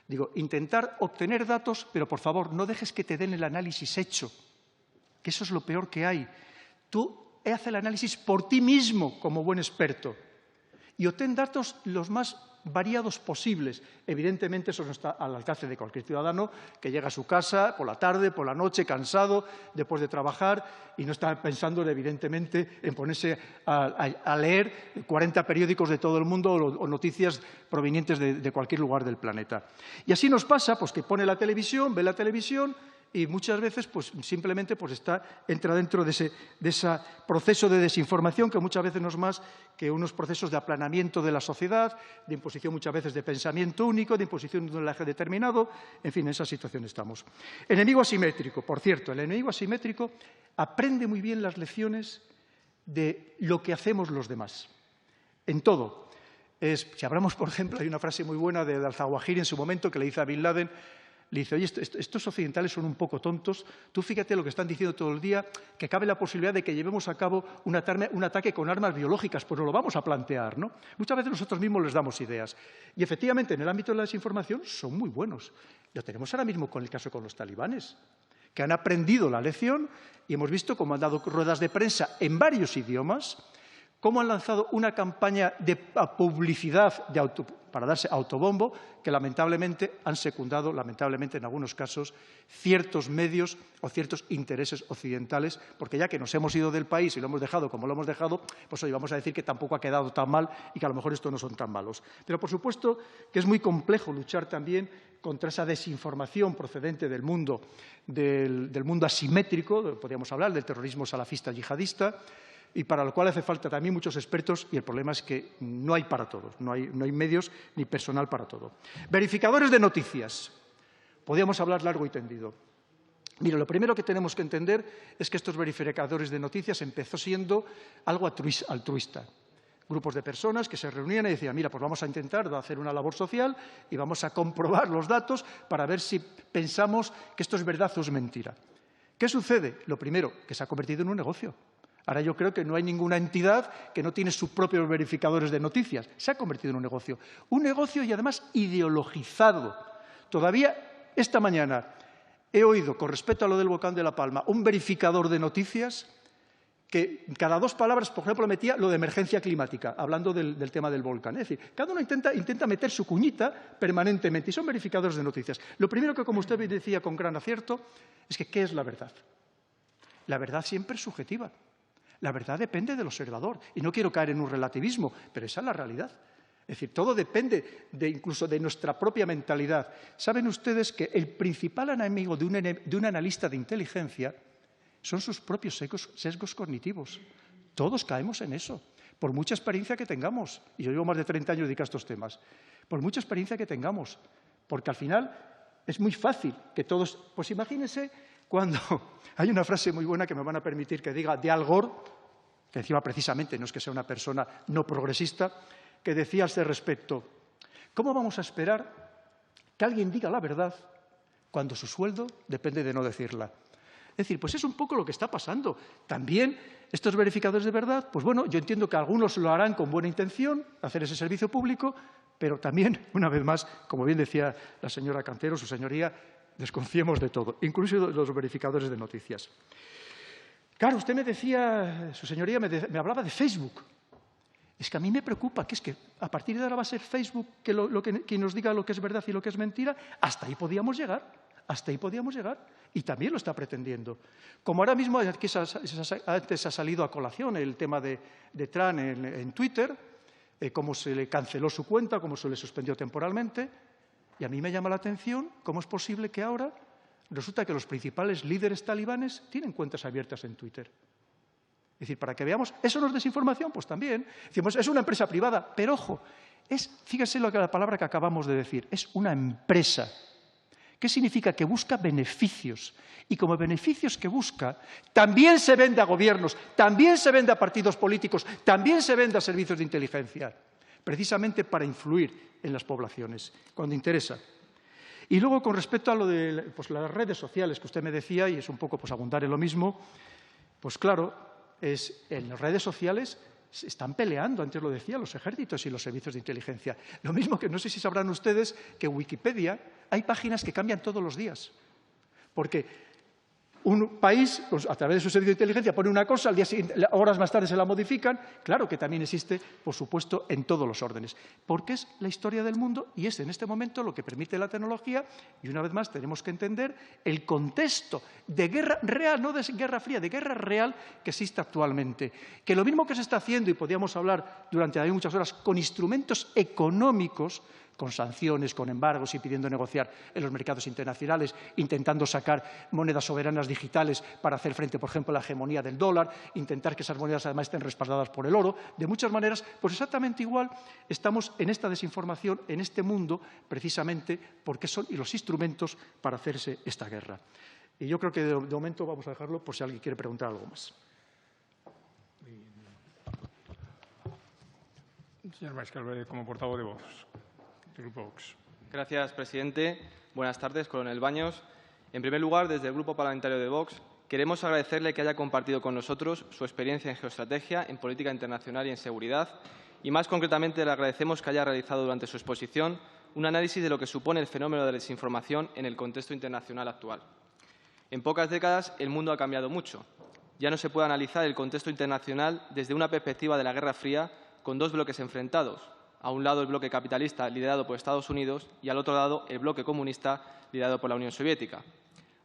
digo, intentar obtener datos, pero por favor, no dejes que te den el análisis hecho, que eso es lo peor que hay. Tú haz el análisis por ti mismo como buen experto y obtén datos los más variados posibles. Evidentemente, eso no está al alcance de cualquier ciudadano que llega a su casa por la tarde, por la noche, cansado, después de trabajar, y no está pensando, evidentemente, en ponerse a leer 40 periódicos de todo el mundo o noticias provenientes de cualquier lugar del planeta. Y así nos pasa, pues, que pone la televisión, ve la televisión, y muchas veces pues, simplemente pues, entra dentro de ese proceso de desinformación que muchas veces no es más que unos procesos de aplanamiento de la sociedad, de imposición muchas veces de pensamiento único, de imposición de un eje determinado. En fin, en esa situación estamos. Enemigo asimétrico. Por cierto, el enemigo asimétrico aprende muy bien las lecciones de lo que hacemos los demás. En todo. Si hablamos, por ejemplo, hay una frase muy buena de Al-Zawahiri en su momento que le dice a Bin Laden. Le dice, oye, estos occidentales son un poco tontos, tú fíjate lo que están diciendo todo el día, que cabe la posibilidad de que llevemos a cabo un ataque con armas biológicas, pues nos lo vamos a plantear, ¿no? Muchas veces nosotros mismos les damos ideas. Y efectivamente, en el ámbito de la desinformación son muy buenos. Lo tenemos ahora mismo con el caso con los talibanes, que han aprendido la lección y hemos visto cómo han dado ruedas de prensa en varios idiomas, cómo han lanzado una campaña de publicidad para darse autobombo que lamentablemente han secundado, lamentablemente en algunos casos, ciertos medios o ciertos intereses occidentales, porque ya que nos hemos ido del país y lo hemos dejado como lo hemos dejado, pues hoy vamos a decir que tampoco ha quedado tan mal y que a lo mejor estos no son tan malos. Pero por supuesto que es muy complejo luchar también contra esa desinformación procedente del mundo asimétrico, podríamos hablar del terrorismo salafista yihadista, y para lo cual hace falta también muchos expertos y el problema es que no hay para todos, no hay medios ni personal para todo. Verificadores de noticias. Podríamos hablar largo y tendido. Mire, lo primero que tenemos que entender es que estos verificadores de noticias empezó siendo algo altruista. Grupos de personas que se reunían y decían, mira, pues vamos a intentar hacer una labor social y vamos a comprobar los datos para ver si pensamos que esto es verdad o es mentira. ¿Qué sucede? Lo primero, que se ha convertido en un negocio. Ahora yo creo que no hay ninguna entidad que no tiene sus propios verificadores de noticias. Se ha convertido en un negocio. Un negocio y además ideologizado. Todavía esta mañana he oído, con respecto a lo del volcán de La Palma, un verificador de noticias que cada 2 palabras, por ejemplo, metía lo de emergencia climática, hablando del tema del volcán. Es decir, cada uno intenta meter su cuñita permanentemente y son verificadores de noticias. Lo primero que, como usted decía con gran acierto, es que ¿qué es la verdad? La verdad siempre es subjetiva. La verdad depende del observador. Y no quiero caer en un relativismo, pero esa es la realidad. Es decir, todo depende incluso de nuestra propia mentalidad. Saben ustedes que el principal enemigo de un analista de inteligencia son sus propios sesgos cognitivos. Todos caemos en eso, por mucha experiencia que tengamos. Y yo llevo más de 30 años dedicado a estos temas. Por mucha experiencia que tengamos. Porque al final es muy fácil que todos... Pues imagínense cuando... Hay una frase muy buena que me van a permitir que diga de Al Gore, que encima precisamente no es que sea una persona no progresista, que decía a este respecto, ¿cómo vamos a esperar que alguien diga la verdad cuando su sueldo depende de no decirla? Es decir, pues es un poco lo que está pasando. También estos verificadores de verdad, pues bueno, yo entiendo que algunos lo harán con buena intención, hacer ese servicio público, pero también, una vez más, como bien decía la señora Cantero, su señoría, desconfiemos de todo, incluso de los verificadores de noticias. Claro, usted me decía, su señoría me hablaba de Facebook. Es que a mí me preocupa, que es que a partir de ahora va a ser Facebook quien nos diga lo que es verdad y lo que es mentira. Hasta ahí podíamos llegar, y también lo está pretendiendo. Como ahora mismo, antes ha salido a colación el tema de Trump en Twitter, cómo se le canceló su cuenta, cómo se le suspendió temporalmente. Y a mí me llama la atención cómo es posible que ahora resulta que los principales líderes talibanes tienen cuentas abiertas en Twitter. Es decir, para que veamos, ¿eso no es desinformación? Pues también. Decimos, es una empresa privada, pero ojo, Fíjense la palabra que acabamos de decir, es una empresa. ¿Qué significa? Que busca beneficios. Y como beneficios que busca, también se vende a gobiernos, también se vende a partidos políticos, también se vende a servicios de inteligencia, precisamente para influir en las poblaciones, cuando interesa. Y luego, con respecto a lo de las redes sociales que usted me decía, y es un poco abundar en lo mismo, pues claro, en las redes sociales se están peleando, antes lo decía, los ejércitos y los servicios de inteligencia. Lo mismo que no sé si sabrán ustedes que en Wikipedia hay páginas que cambian todos los días. Porque un país, a través de su servicio de inteligencia, pone una cosa, al día siguiente, horas más tarde se la modifican. Claro que también existe, por supuesto, en todos los órdenes. Porque es la historia del mundo y es en este momento lo que permite la tecnología. Y una vez más tenemos que entender el contexto de guerra real, no de guerra fría, de guerra real que existe actualmente. Que lo mismo que se está haciendo, y podríamos hablar durante muchas horas, con instrumentos económicos, con sanciones, con embargos y pidiendo negociar en los mercados internacionales, intentando sacar monedas soberanas digitales para hacer frente, por ejemplo, a la hegemonía del dólar, intentar que esas monedas además estén respaldadas por el oro. De muchas maneras, pues exactamente igual estamos en esta desinformación, en este mundo, precisamente porque son los instrumentos para hacerse esta guerra. Y yo creo que de momento vamos a dejarlo por si alguien quiere preguntar algo más. Señor Mariscal, como portavoz de Vox. Grupo Vox. Gracias, presidente. Buenas tardes, coronel Baños. En primer lugar, desde el Grupo Parlamentario de Vox, queremos agradecerle que haya compartido con nosotros su experiencia en geoestrategia, en política internacional y en seguridad. Y más concretamente, le agradecemos que haya realizado durante su exposición un análisis de lo que supone el fenómeno de la desinformación en el contexto internacional actual. En pocas décadas, el mundo ha cambiado mucho. Ya no se puede analizar el contexto internacional desde una perspectiva de la Guerra Fría con dos bloques enfrentados. A un lado el bloque capitalista liderado por Estados Unidos y al otro lado el bloque comunista liderado por la Unión Soviética.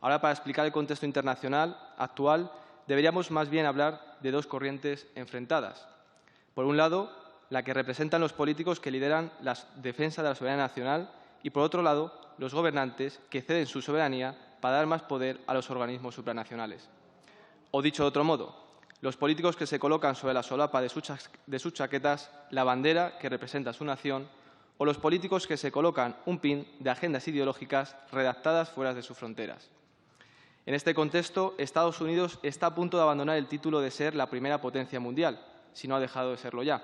Ahora, para explicar el contexto internacional actual, deberíamos más bien hablar de dos corrientes enfrentadas. Por un lado, la que representan los políticos que lideran la defensa de la soberanía nacional y, por otro lado, los gobernantes que ceden su soberanía para dar más poder a los organismos supranacionales. O dicho de otro modo, los políticos que se colocan sobre la solapa de sus chaquetas la bandera que representa su nación, o los políticos que se colocan un pin de agendas ideológicas redactadas fuera de sus fronteras. En este contexto, Estados Unidos está a punto de abandonar el título de ser la primera potencia mundial, si no ha dejado de serlo ya.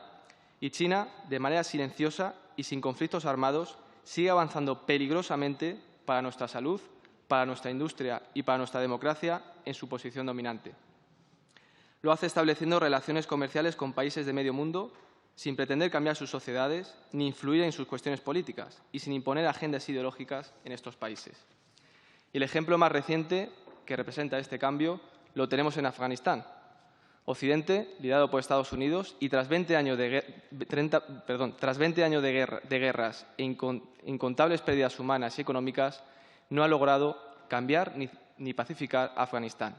Y China, de manera silenciosa y sin conflictos armados, sigue avanzando peligrosamente para nuestra salud, para nuestra industria y para nuestra democracia en su posición dominante. Lo hace estableciendo relaciones comerciales con países de medio mundo sin pretender cambiar sus sociedades ni influir en sus cuestiones políticas y sin imponer agendas ideológicas en estos países. Y el ejemplo más reciente que representa este cambio lo tenemos en Afganistán. Occidente, liderado por Estados Unidos, y tras 20 años de guerras e incontables pérdidas humanas y económicas, no ha logrado cambiar ni pacificar Afganistán.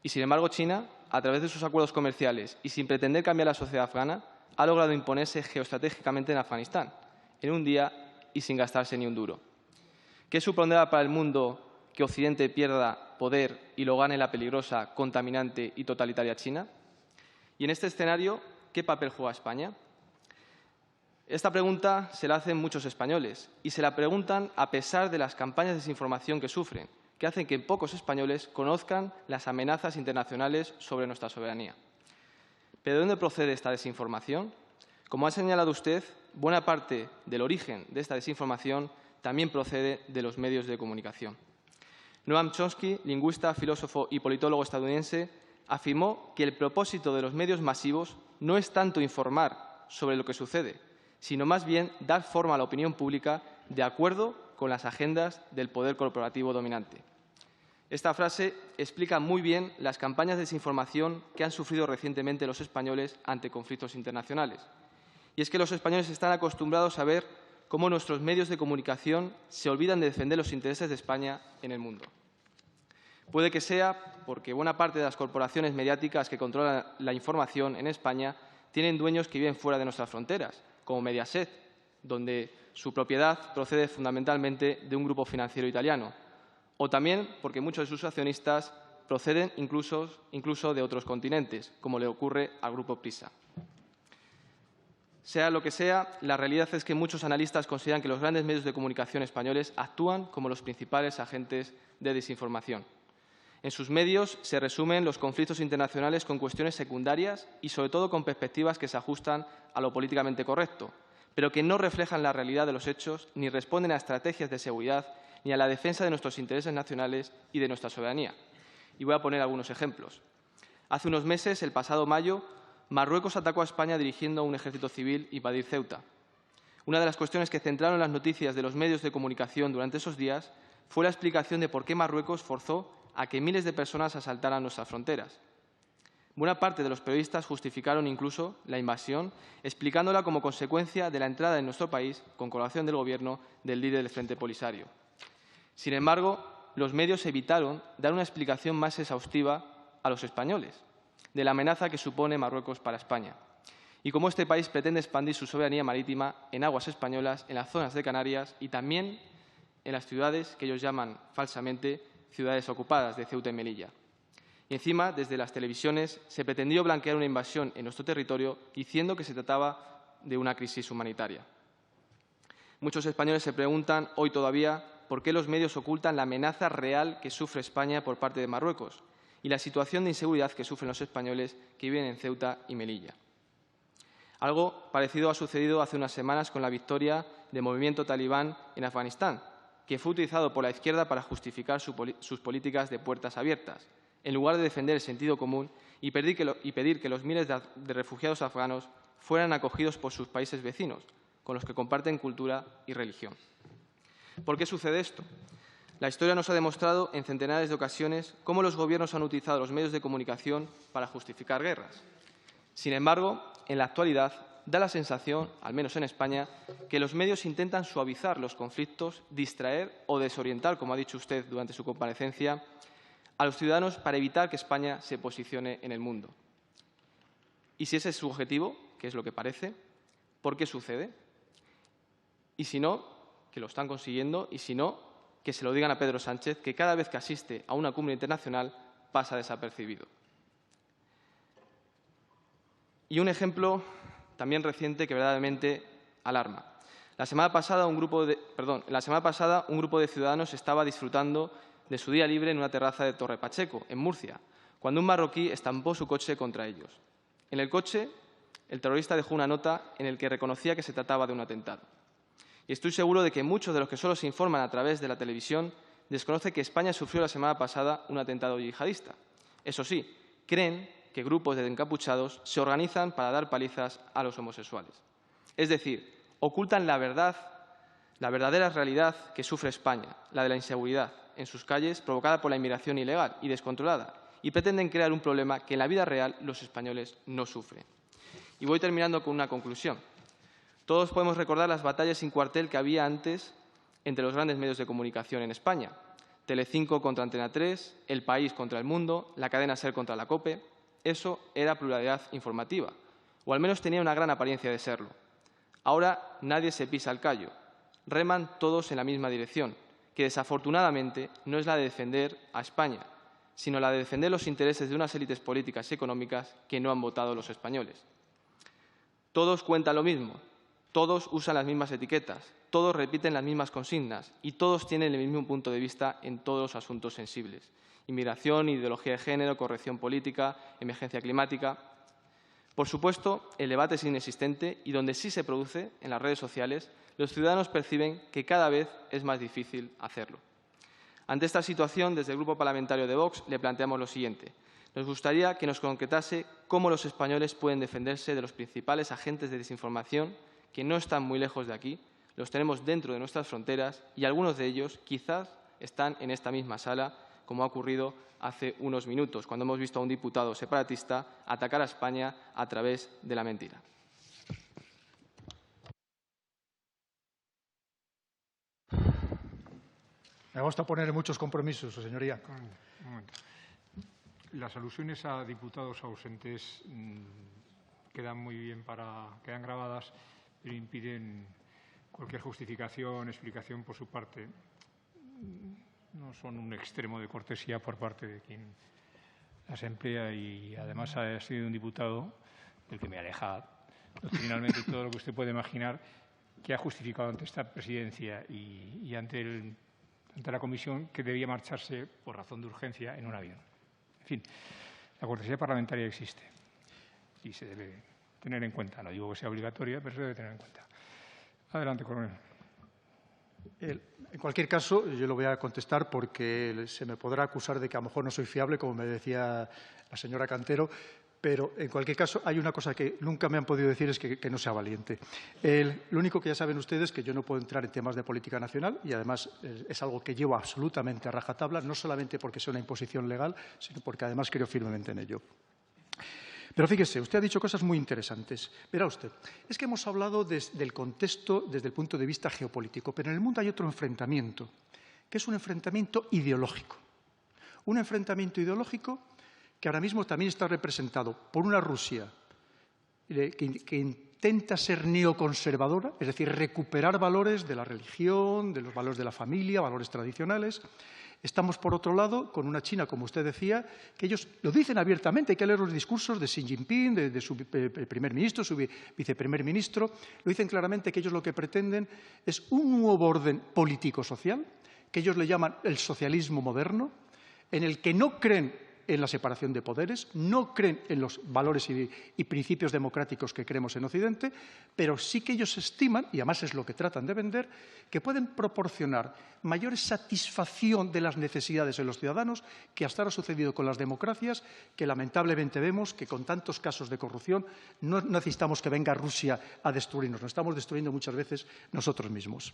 Y, sin embargo, China, a través de sus acuerdos comerciales y sin pretender cambiar la sociedad afgana, ha logrado imponerse geoestratégicamente en Afganistán, en un día y sin gastarse ni un duro. ¿Qué supondrá para el mundo que Occidente pierda poder y lo gane la peligrosa, contaminante y totalitaria China? Y en este escenario, ¿qué papel juega España? Esta pregunta se la hacen muchos españoles y se la preguntan a pesar de las campañas de desinformación que sufren, que hacen que pocos españoles conozcan las amenazas internacionales sobre nuestra soberanía. ¿Pero de dónde procede esta desinformación? Como ha señalado usted, buena parte del origen de esta desinformación también procede de los medios de comunicación. Noam Chomsky, lingüista, filósofo y politólogo estadounidense, afirmó que el propósito de los medios masivos no es tanto informar sobre lo que sucede, sino más bien dar forma a la opinión pública de acuerdo con las agendas del poder corporativo dominante. Esta frase explica muy bien las campañas de desinformación que han sufrido recientemente los españoles ante conflictos internacionales. Y es que los españoles están acostumbrados a ver cómo nuestros medios de comunicación se olvidan de defender los intereses de España en el mundo. Puede que sea porque buena parte de las corporaciones mediáticas que controlan la información en España tienen dueños que viven fuera de nuestras fronteras, como Mediaset, donde su propiedad procede fundamentalmente de un grupo financiero italiano, o también porque muchos de sus accionistas proceden incluso de otros continentes, como le ocurre al Grupo Prisa. Sea lo que sea, la realidad es que muchos analistas consideran que los grandes medios de comunicación españoles actúan como los principales agentes de desinformación. En sus medios se resumen los conflictos internacionales con cuestiones secundarias y, sobre todo, con perspectivas que se ajustan a lo políticamente correcto, pero que no reflejan la realidad de los hechos ni responden a estrategias de seguridad ni a la defensa de nuestros intereses nacionales y de nuestra soberanía. Y voy a poner algunos ejemplos. Hace unos meses, el pasado mayo, Marruecos atacó a España dirigiendo un ejército civil invadir Ceuta. Una de las cuestiones que centraron las noticias de los medios de comunicación durante esos días fue la explicación de por qué Marruecos forzó a que miles de personas asaltaran nuestras fronteras. Buena parte de los periodistas justificaron incluso la invasión, explicándola como consecuencia de la entrada en nuestro país, con colaboración del Gobierno, del líder del Frente Polisario. Sin embargo, los medios evitaron dar una explicación más exhaustiva a los españoles de la amenaza que supone Marruecos para España y cómo este país pretende expandir su soberanía marítima en aguas españolas, en las zonas de Canarias y también en las ciudades que ellos llaman falsamente ciudades ocupadas de Ceuta y Melilla. Y encima, desde las televisiones, se pretendió blanquear una invasión en nuestro territorio diciendo que se trataba de una crisis humanitaria. Muchos españoles se preguntan hoy todavía por qué los medios ocultan la amenaza real que sufre España por parte de Marruecos y la situación de inseguridad que sufren los españoles que viven en Ceuta y Melilla. Algo parecido ha sucedido hace unas semanas con la victoria del movimiento talibán en Afganistán, que fue utilizado por la izquierda para justificar sus políticas de puertas abiertas, en lugar de defender el sentido común y pedir que los miles de refugiados afganos fueran acogidos por sus países vecinos, con los que comparten cultura y religión. ¿Por qué sucede esto? La historia nos ha demostrado en centenares de ocasiones cómo los gobiernos han utilizado los medios de comunicación para justificar guerras. Sin embargo, en la actualidad da la sensación, al menos en España, que los medios intentan suavizar los conflictos, distraer o desorientar, como ha dicho usted durante su comparecencia, a los ciudadanos para evitar que España se posicione en el mundo. Y si ese es su objetivo, que es lo que parece, ¿por qué sucede? Y si no, que lo están consiguiendo, y si no, que se lo digan a Pedro Sánchez, que cada vez que asiste a una cumbre internacional pasa desapercibido. Y un ejemplo también reciente que verdaderamente alarma. La semana pasada un grupo de ciudadanos estaba disfrutando de su día libre en una terraza de Torre Pacheco, en Murcia, cuando un marroquí estampó su coche contra ellos. En el coche, el terrorista dejó una nota en la que reconocía que se trataba de un atentado. Y estoy seguro de que muchos de los que solo se informan a través de la televisión desconocen que España sufrió la semana pasada un atentado yihadista. Eso sí, creen que grupos de encapuchados se organizan para dar palizas a los homosexuales. Es decir, ocultan la verdad, la verdadera realidad que sufre España, la de la inseguridad en sus calles provocada por la inmigración ilegal y descontrolada, y pretenden crear un problema que en la vida real los españoles no sufren. Y voy terminando con una conclusión. Todos podemos recordar las batallas sin cuartel que había antes entre los grandes medios de comunicación en España. Telecinco contra Antena 3, El País contra El Mundo, la cadena SER contra la COPE. Eso era pluralidad informativa, o al menos tenía una gran apariencia de serlo. Ahora nadie se pisa el callo. Reman todos en la misma dirección, que desafortunadamente no es la de defender a España, sino la de defender los intereses de unas élites políticas y económicas que no han votado los españoles. Todos cuentan lo mismo. Todos usan las mismas etiquetas, todos repiten las mismas consignas y todos tienen el mismo punto de vista en todos los asuntos sensibles. Inmigración, ideología de género, corrección política, emergencia climática. Por supuesto, el debate es inexistente y donde sí se produce, en las redes sociales, los ciudadanos perciben que cada vez es más difícil hacerlo. Ante esta situación, desde el Grupo Parlamentario de Vox le planteamos lo siguiente. Nos gustaría que nos concretase cómo los españoles pueden defenderse de los principales agentes de desinformación que no están muy lejos de aquí, los tenemos dentro de nuestras fronteras y algunos de ellos quizás están en esta misma sala, como ha ocurrido hace unos minutos, cuando hemos visto a un diputado separatista atacar a España a través de la mentira. Me gusta poner muchos compromisos, señoría. Un momento. Las alusiones a diputados ausentes quedan muy bien quedan grabadas, pero impiden cualquier justificación, explicación por su parte. No son un extremo de cortesía por parte de quien las emplea y además ha sido un diputado del que me aleja doctrinalmente todo lo que usted puede imaginar, que ha justificado ante esta presidencia y ante la comisión que debía marcharse por razón de urgencia en un avión. En fin, la cortesía parlamentaria existe y se debe tener en cuenta. No digo que sea obligatoria, pero se debe tener en cuenta. Adelante, coronel. En cualquier caso, yo lo voy a contestar porque se me podrá acusar de que a lo mejor no soy fiable, como me decía la señora Cantero, pero en cualquier caso hay una cosa que nunca me han podido decir, es que no sea valiente. Lo único que ya saben ustedes es que yo no puedo entrar en temas de política nacional y además es algo que llevo absolutamente a rajatabla, no solamente porque sea una imposición legal, sino porque además creo firmemente en ello. Pero fíjese, usted ha dicho cosas muy interesantes. Verá usted, es que hemos hablado del contexto desde el punto de vista geopolítico, pero en el mundo hay otro enfrentamiento, que es un enfrentamiento ideológico. Un enfrentamiento ideológico que ahora mismo también está representado por una Rusia que intenta ser neoconservadora, es decir, recuperar valores de la religión, de los valores de la familia, valores tradicionales. Estamos, por otro lado, con una China, como usted decía, que ellos lo dicen abiertamente, hay que leer los discursos de Xi Jinping, de su primer ministro, su viceprimer ministro, lo dicen claramente que ellos lo que pretenden es un nuevo orden político-social, que ellos le llaman el socialismo moderno, en el que no creen en la separación de poderes, no creen en los valores y principios democráticos que creemos en Occidente, pero sí que ellos estiman, y además es lo que tratan de vender, que pueden proporcionar mayor satisfacción de las necesidades de los ciudadanos que hasta ahora ha sucedido con las democracias, que lamentablemente vemos que con tantos casos de corrupción no necesitamos que venga Rusia a destruirnos, nos estamos destruyendo muchas veces nosotros mismos.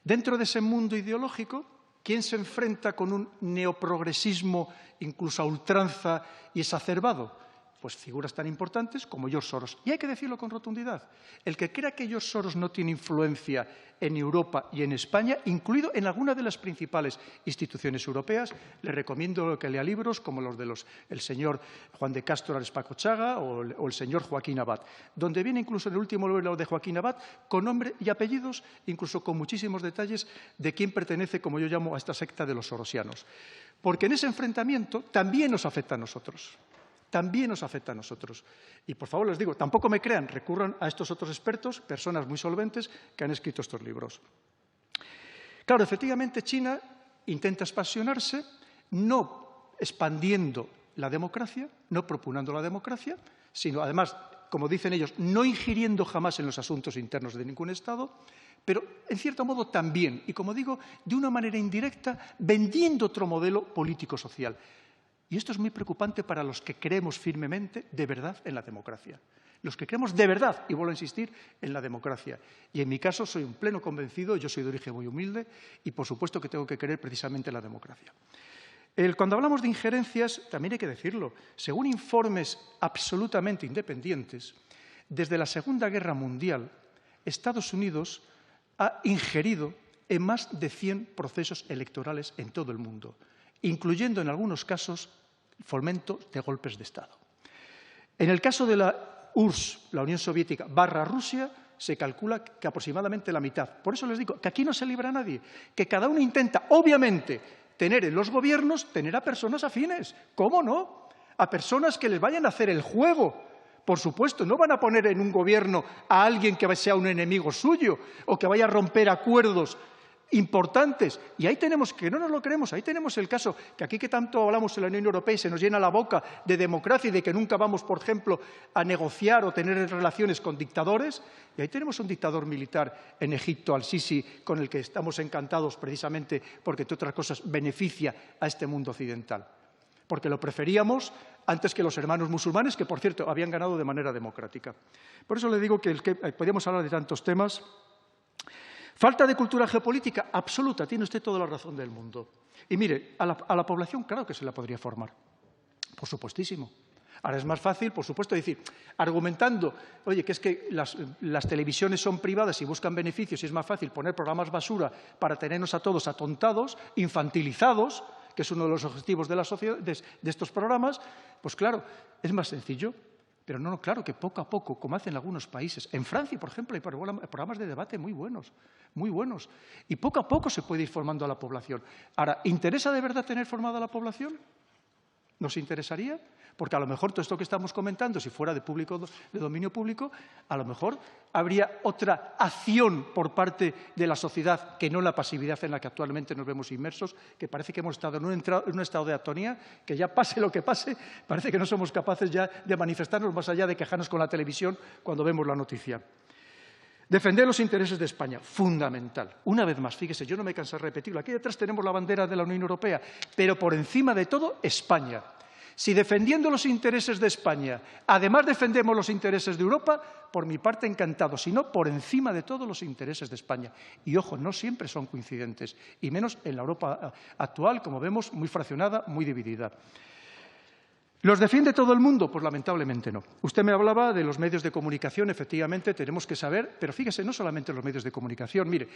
Dentro de ese mundo ideológico, ¿quién se enfrenta con un neoprogresismo incluso a ultranza y exacerbado? Pues figuras tan importantes como George Soros. Y hay que decirlo con rotundidad. El que crea que George Soros no tiene influencia en Europa y en España, incluido en alguna de las principales instituciones europeas, le recomiendo que lea libros como los de el señor Juan de Castro Arespacochaga o el señor Joaquín Abad, donde viene incluso en el último libro de Joaquín Abad con nombre y apellidos, incluso con muchísimos detalles de quién pertenece, como yo llamo, a esta secta de los sorosianos. Porque en ese enfrentamiento también nos afecta a nosotros. También nos afecta a nosotros. Y, por favor, les digo, tampoco me crean, recurran a estos otros expertos, personas muy solventes, que han escrito estos libros. Claro, efectivamente, China intenta expansionarse, no expandiendo la democracia, no propugnando la democracia, sino, además, como dicen ellos, no ingiriendo jamás en los asuntos internos de ningún Estado, pero, en cierto modo, también, y como digo, de una manera indirecta, vendiendo otro modelo político-social. Y esto es muy preocupante para los que creemos firmemente, de verdad, en la democracia. Los que creemos de verdad, y vuelvo a insistir, en la democracia. Y en mi caso soy un pleno convencido, yo soy de origen muy humilde y, por supuesto, que tengo que creer precisamente en la democracia. Cuando hablamos de injerencias, también hay que decirlo, según informes absolutamente independientes, desde la Segunda Guerra Mundial, Estados Unidos ha ingerido en más de 100 procesos electorales en todo el mundo, incluyendo en algunos casos fomento de golpes de Estado. En el caso de la URSS, la Unión Soviética, / Rusia, se calcula que aproximadamente la mitad. Por eso les digo que aquí no se libra nadie, que cada uno intenta, obviamente, tener en los gobiernos, tener a personas afines. ¿Cómo no? A personas que les vayan a hacer el juego. Por supuesto, no van a poner en un gobierno a alguien que sea un enemigo suyo o que vaya a romper acuerdos importantes. Y ahí tenemos, que no nos lo creemos, ahí tenemos el caso, que aquí que tanto hablamos en la Unión Europea y se nos llena la boca de democracia y de que nunca vamos, por ejemplo, a negociar o tener relaciones con dictadores, y ahí tenemos un dictador militar en Egipto, al-Sisi, con el que estamos encantados precisamente porque, entre otras cosas, beneficia a este mundo occidental. Porque lo preferíamos antes que los hermanos musulmanes, que, por cierto, habían ganado de manera democrática. Por eso le digo que podríamos hablar de tantos temas. ¿Falta de cultura geopolítica? Absoluta, tiene usted toda la razón del mundo. Y mire, a la población claro que se la podría formar, por supuestísimo. Ahora es más fácil, por supuesto, decir, argumentando, oye, que es que las televisiones son privadas y buscan beneficios y es más fácil poner programas basura para tenernos a todos atontados, infantilizados, que es uno de los objetivos de la sociedad, de estos programas, pues claro, es más sencillo. Pero no, claro que poco a poco, como hacen algunos países. En Francia, por ejemplo, hay programas de debate muy buenos, muy buenos. Y poco a poco se puede ir formando a la población. Ahora, ¿interesa de verdad tener formada a la población? ¿Nos interesaría? Porque a lo mejor todo esto que estamos comentando, si fuera de dominio público, a lo mejor habría otra acción por parte de la sociedad que no la pasividad en la que actualmente nos vemos inmersos, que parece que hemos estado en un estado de atonía, que ya pase lo que pase, parece que no somos capaces ya de manifestarnos más allá de quejarnos con la televisión cuando vemos la noticia. Defender los intereses de España, fundamental. Una vez más, fíjese, yo no me canso de repetirlo. Aquí detrás tenemos la bandera de la Unión Europea, pero por encima de todo, España. Si defendiendo los intereses de España, además defendemos los intereses de Europa, por mi parte encantado, si no, por encima de todo los intereses de España. Y ojo, no siempre son coincidentes, y menos en la Europa actual, como vemos, muy fraccionada, muy dividida. ¿Los defiende todo el mundo? Pues lamentablemente no. Usted me hablaba de los medios de comunicación, efectivamente tenemos que saber, pero fíjese, no solamente los medios de comunicación. Mire,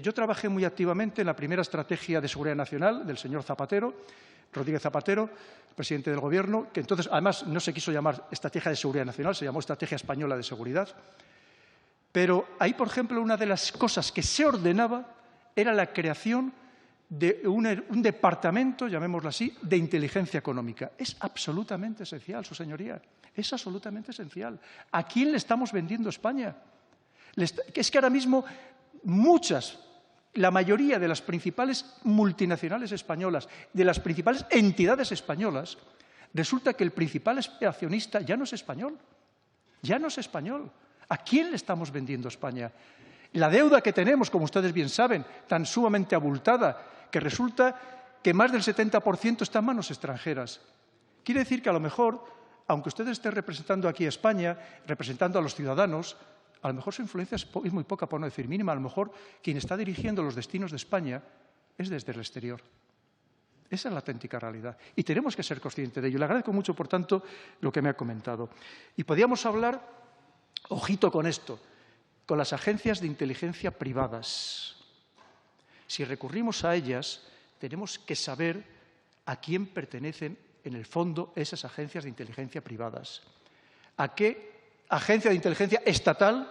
yo trabajé muy activamente en la primera estrategia de seguridad nacional del señor Zapatero, Rodríguez Zapatero, presidente del Gobierno, que entonces además no se quiso llamar Estrategia de Seguridad Nacional, se llamó Estrategia Española de Seguridad. Pero ahí, por ejemplo, una de las cosas que se ordenaba era la creación de un departamento, llamémoslo así, de inteligencia económica. Es absolutamente esencial, su señoría. Es absolutamente esencial. ¿A quién le estamos vendiendo España? Es que ahora mismo la mayoría de las principales multinacionales españolas, de las principales entidades españolas, resulta que el principal accionista ya no es español. Ya no es español. ¿A quién le estamos vendiendo España? La deuda que tenemos, como ustedes bien saben, tan sumamente abultada, que resulta que más del 70% está en manos extranjeras. Quiere decir que a lo mejor, aunque ustedes estén representando aquí a España, representando a los ciudadanos, a lo mejor su influencia es muy poca, por no decir mínima. A lo mejor quien está dirigiendo los destinos de España es desde el exterior. Esa es la auténtica realidad. Y tenemos que ser conscientes de ello. Le agradezco mucho, por tanto, lo que me ha comentado. Y podríamos hablar, ojito con esto, con las agencias de inteligencia privadas. Si recurrimos a ellas, tenemos que saber a quién pertenecen, en el fondo, esas agencias de inteligencia privadas. A qué agencia de inteligencia estatal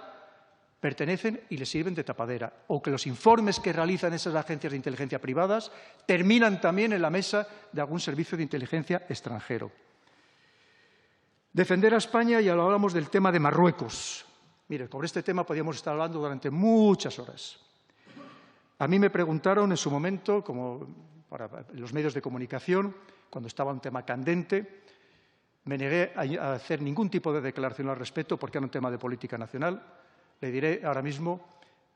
pertenecen y les sirven de tapadera. O que los informes que realizan esas agencias de inteligencia privadas terminan también en la mesa de algún servicio de inteligencia extranjero. Defender a España, y ahora hablamos del tema de Marruecos. Mire, sobre este tema podríamos estar hablando durante muchas horas. A mí me preguntaron en su momento, como para los medios de comunicación, cuando estaba un tema candente, me negué a hacer ningún tipo de declaración al respecto porque era un tema de política nacional. Le diré ahora mismo,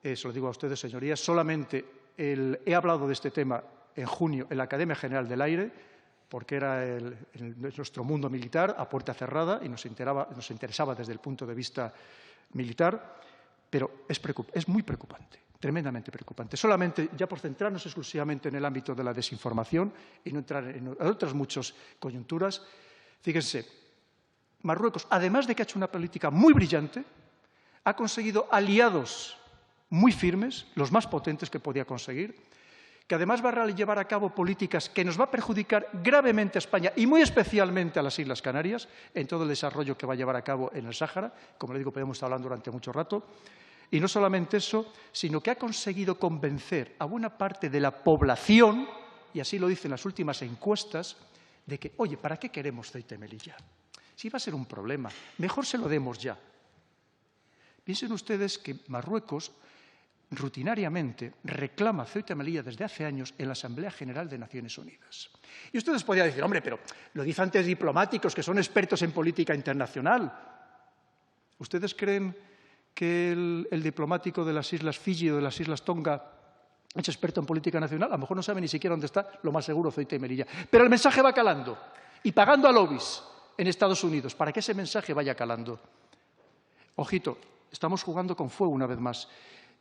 se lo digo a ustedes, señorías, solamente he hablado de este tema en junio en la Academia General del Aire, porque era nuestro mundo militar a puerta cerrada y nos interesaba desde el punto de vista militar, pero es muy preocupante. Tremendamente preocupante. Solamente, ya por centrarnos exclusivamente en el ámbito de la desinformación y no entrar en otras muchas coyunturas, fíjense, Marruecos, además de que ha hecho una política muy brillante, ha conseguido aliados muy firmes, los más potentes que podía conseguir, que además va a llevar a cabo políticas que nos va a perjudicar gravemente a España y muy especialmente a las Islas Canarias, en todo el desarrollo que va a llevar a cabo en el Sáhara. Como le digo, podemos estar hablando durante mucho rato. Y no solamente eso, sino que ha conseguido convencer a buena parte de la población, y así lo dicen las últimas encuestas, de que, oye, ¿para qué queremos Ceuta y Melilla? Si va a ser un problema, mejor se lo demos ya. Piensen ustedes que Marruecos rutinariamente reclama Ceuta y Melilla desde hace años en la Asamblea General de Naciones Unidas. Y ustedes podrían decir, hombre, pero lo dicen antes diplomáticos que son expertos en política internacional. ¿Ustedes creen que el diplomático de las Islas Fiji o de las Islas Tonga es experto en política nacional? A lo mejor no sabe ni siquiera dónde está, lo más seguro, Ceuta y Melilla. Pero el mensaje va calando y pagando a lobbies en Estados Unidos para que ese mensaje vaya calando. Ojito, estamos jugando con fuego una vez más.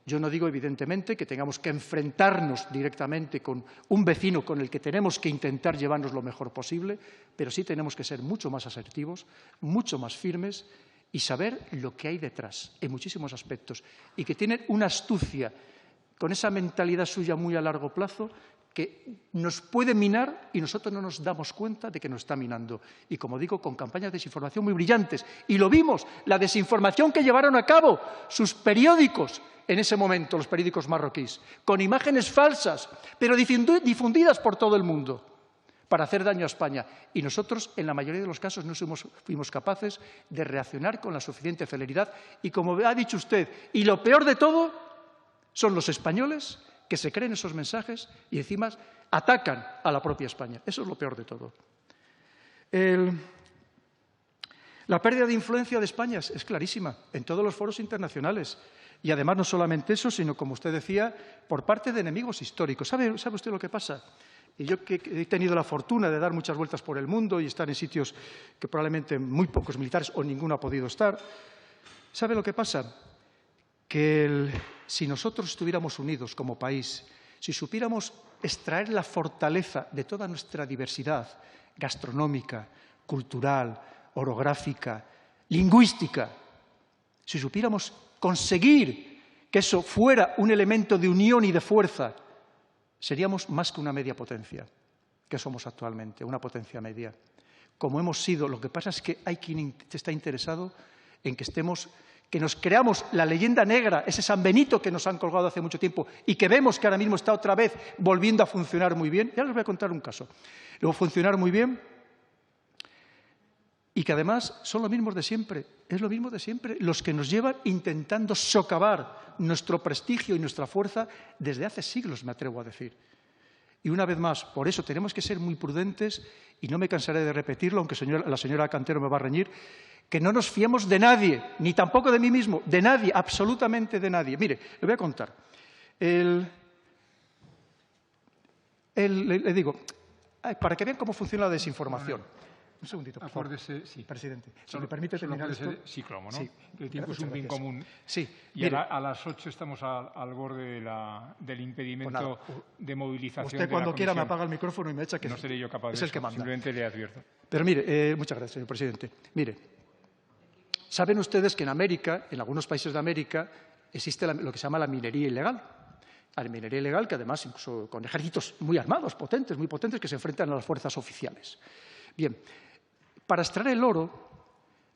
Yo no digo, evidentemente, que tengamos que enfrentarnos directamente con un vecino con el que tenemos que intentar llevarnos lo mejor posible, pero sí tenemos que ser mucho más asertivos, mucho más firmes y saber lo que hay detrás en muchísimos aspectos y que tienen una astucia con esa mentalidad suya muy a largo plazo que nos puede minar y nosotros no nos damos cuenta de que nos está minando. Y, como digo, con campañas de desinformación muy brillantes. Y lo vimos, la desinformación que llevaron a cabo sus periódicos en ese momento, los periódicos marroquíes, con imágenes falsas, pero difundidas por todo el mundo, para hacer daño a España. Y nosotros, en la mayoría de los casos, no fuimos capaces de reaccionar con la suficiente celeridad. Y como ha dicho usted, y lo peor de todo son los españoles que se creen esos mensajes y encima atacan a la propia España. Eso es lo peor de todo. La pérdida de influencia de España es clarísima en todos los foros internacionales. Y además no solamente eso, sino, como usted decía, por parte de enemigos históricos. ¿Sabe usted lo que pasa? Y yo que he tenido la fortuna de dar muchas vueltas por el mundo y estar en sitios que probablemente muy pocos militares o ninguno ha podido estar, ¿sabe lo que pasa? Que si nosotros estuviéramos unidos como país, si supiéramos extraer la fortaleza de toda nuestra diversidad gastronómica, cultural, orográfica, lingüística, si supiéramos conseguir que eso fuera un elemento de unión y de fuerza, seríamos más que una media potencia, que somos actualmente, una potencia media. Como hemos sido, lo que pasa es que hay quien está interesado en que nos creamos la leyenda negra, ese San Benito que nos han colgado hace mucho tiempo y que vemos que ahora mismo está otra vez volviendo a funcionar muy bien. Ya les voy a contar un caso. Luego funcionar muy bien y que además son los mismos de siempre. Es lo mismo de siempre, los que nos llevan intentando socavar nuestro prestigio y nuestra fuerza desde hace siglos, me atrevo a decir. Y una vez más, por eso tenemos que ser muy prudentes, y no me cansaré de repetirlo, aunque la señora Cantero me va a reñir, que no nos fiemos de nadie, ni tampoco de mí mismo, de nadie, absolutamente de nadie. Mire, le voy a contar. Le digo, para que vean cómo funciona la desinformación. Un segundito, por favor. Acuérdese, sí. Presidente, si me permite terminar esto. Sí, cromo, ¿no? Sí. El tiempo es un bien común. Sí. Y mire, a las 8 estamos al borde del impedimento de movilización. Usted cuando quiera me apaga el micrófono y me echa que no seré yo capaz de es el eso, que manda. simplemente le advierto. Pero mire, muchas gracias, señor presidente. Mire, saben ustedes que en América, en algunos países de América, existe lo que se llama la minería ilegal. La minería ilegal, que además incluso con ejércitos muy armados, potentes, muy potentes, que se enfrentan a las fuerzas oficiales. Bien, para extraer el oro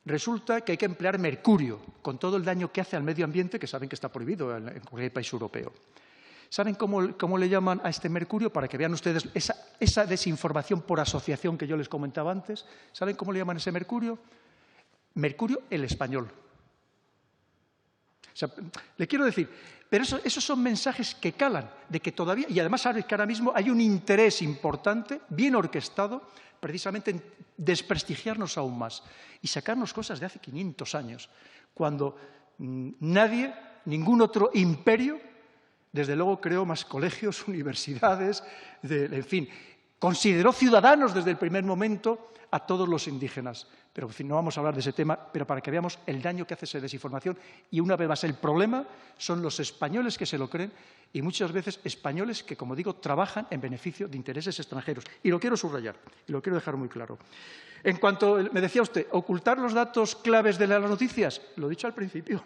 resulta que hay que emplear mercurio, con todo el daño que hace al medio ambiente, que saben que está prohibido en cualquier país europeo. ¿Saben cómo le llaman a este mercurio? Para que vean ustedes esa desinformación por asociación que yo les comentaba antes. ¿Saben cómo le llaman ese mercurio? Mercurio el español. O sea, le quiero decir, pero esos son mensajes que calan, de que todavía, y además saben que ahora mismo hay un interés importante, bien orquestado, precisamente en desprestigiarnos aún más y sacarnos cosas de hace 500 años, cuando nadie, ningún otro imperio, desde luego creó más colegios, universidades, en fin, consideró ciudadanos desde el primer momento a todos los indígenas. Pero en fin, no vamos a hablar de ese tema, pero para que veamos el daño que hace esa desinformación. Y una vez más, el problema son los españoles que se lo creen y muchas veces españoles que, como digo, trabajan en beneficio de intereses extranjeros. Y lo quiero subrayar, y lo quiero dejar muy claro. En cuanto, me decía usted, ocultar los datos claves de las noticias, lo he dicho al principio.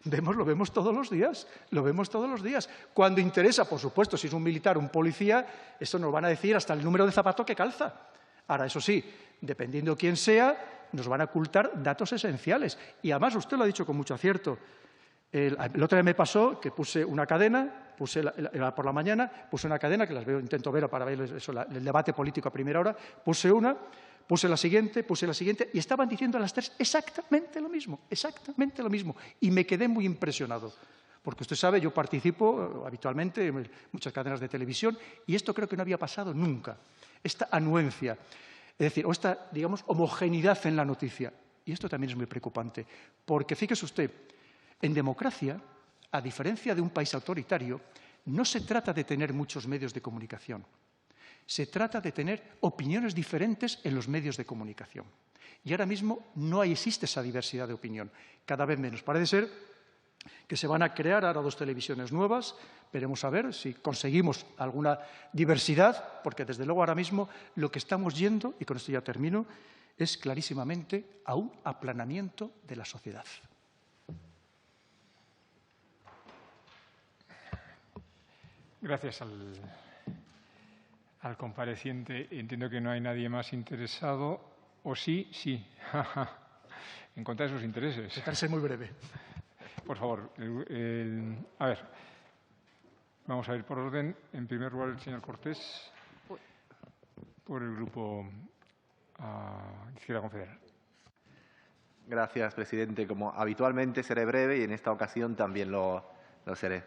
Lo vemos todos los días, lo vemos todos los días. Cuando interesa, por supuesto, si es un militar o un policía, esto nos van a decir hasta el número de zapato que calza. Ahora, eso sí, dependiendo de quién sea, nos van a ocultar datos esenciales. Y además, usted lo ha dicho con mucho acierto. El otro día me pasó que puse una cadena, por la mañana, puse una cadena, que las veo, intento ver para ver eso, el debate político a primera hora, puse la siguiente, y estaban diciendo a las 3 exactamente lo mismo, y me quedé muy impresionado. Porque usted sabe, yo participo habitualmente en muchas cadenas de televisión, y esto creo que no había pasado nunca, esta anuencia, es decir, o esta, digamos, homogeneidad en la noticia. Y esto también es muy preocupante, porque fíjese usted, en democracia, a diferencia de un país autoritario, no se trata de tener muchos medios de comunicación. Se trata de tener opiniones diferentes en los medios de comunicación. Y ahora mismo no existe esa diversidad de opinión, cada vez menos. Parece ser que se van a crear ahora 2 televisiones nuevas. Veremos a ver si conseguimos alguna diversidad, porque desde luego ahora mismo lo que estamos yendo, y con esto ya termino, es clarísimamente a un aplanamiento de la sociedad. Gracias al compareciente. Entiendo que no hay nadie más interesado. ¿O sí? Sí. En contra de sus intereses. Intentar ser muy breve. Por favor. A ver. Vamos a ir por orden. En primer lugar, el señor Cortés. por el Grupo Izquierda Confederal. Gracias, presidente. Como habitualmente seré breve y en esta ocasión también lo seré.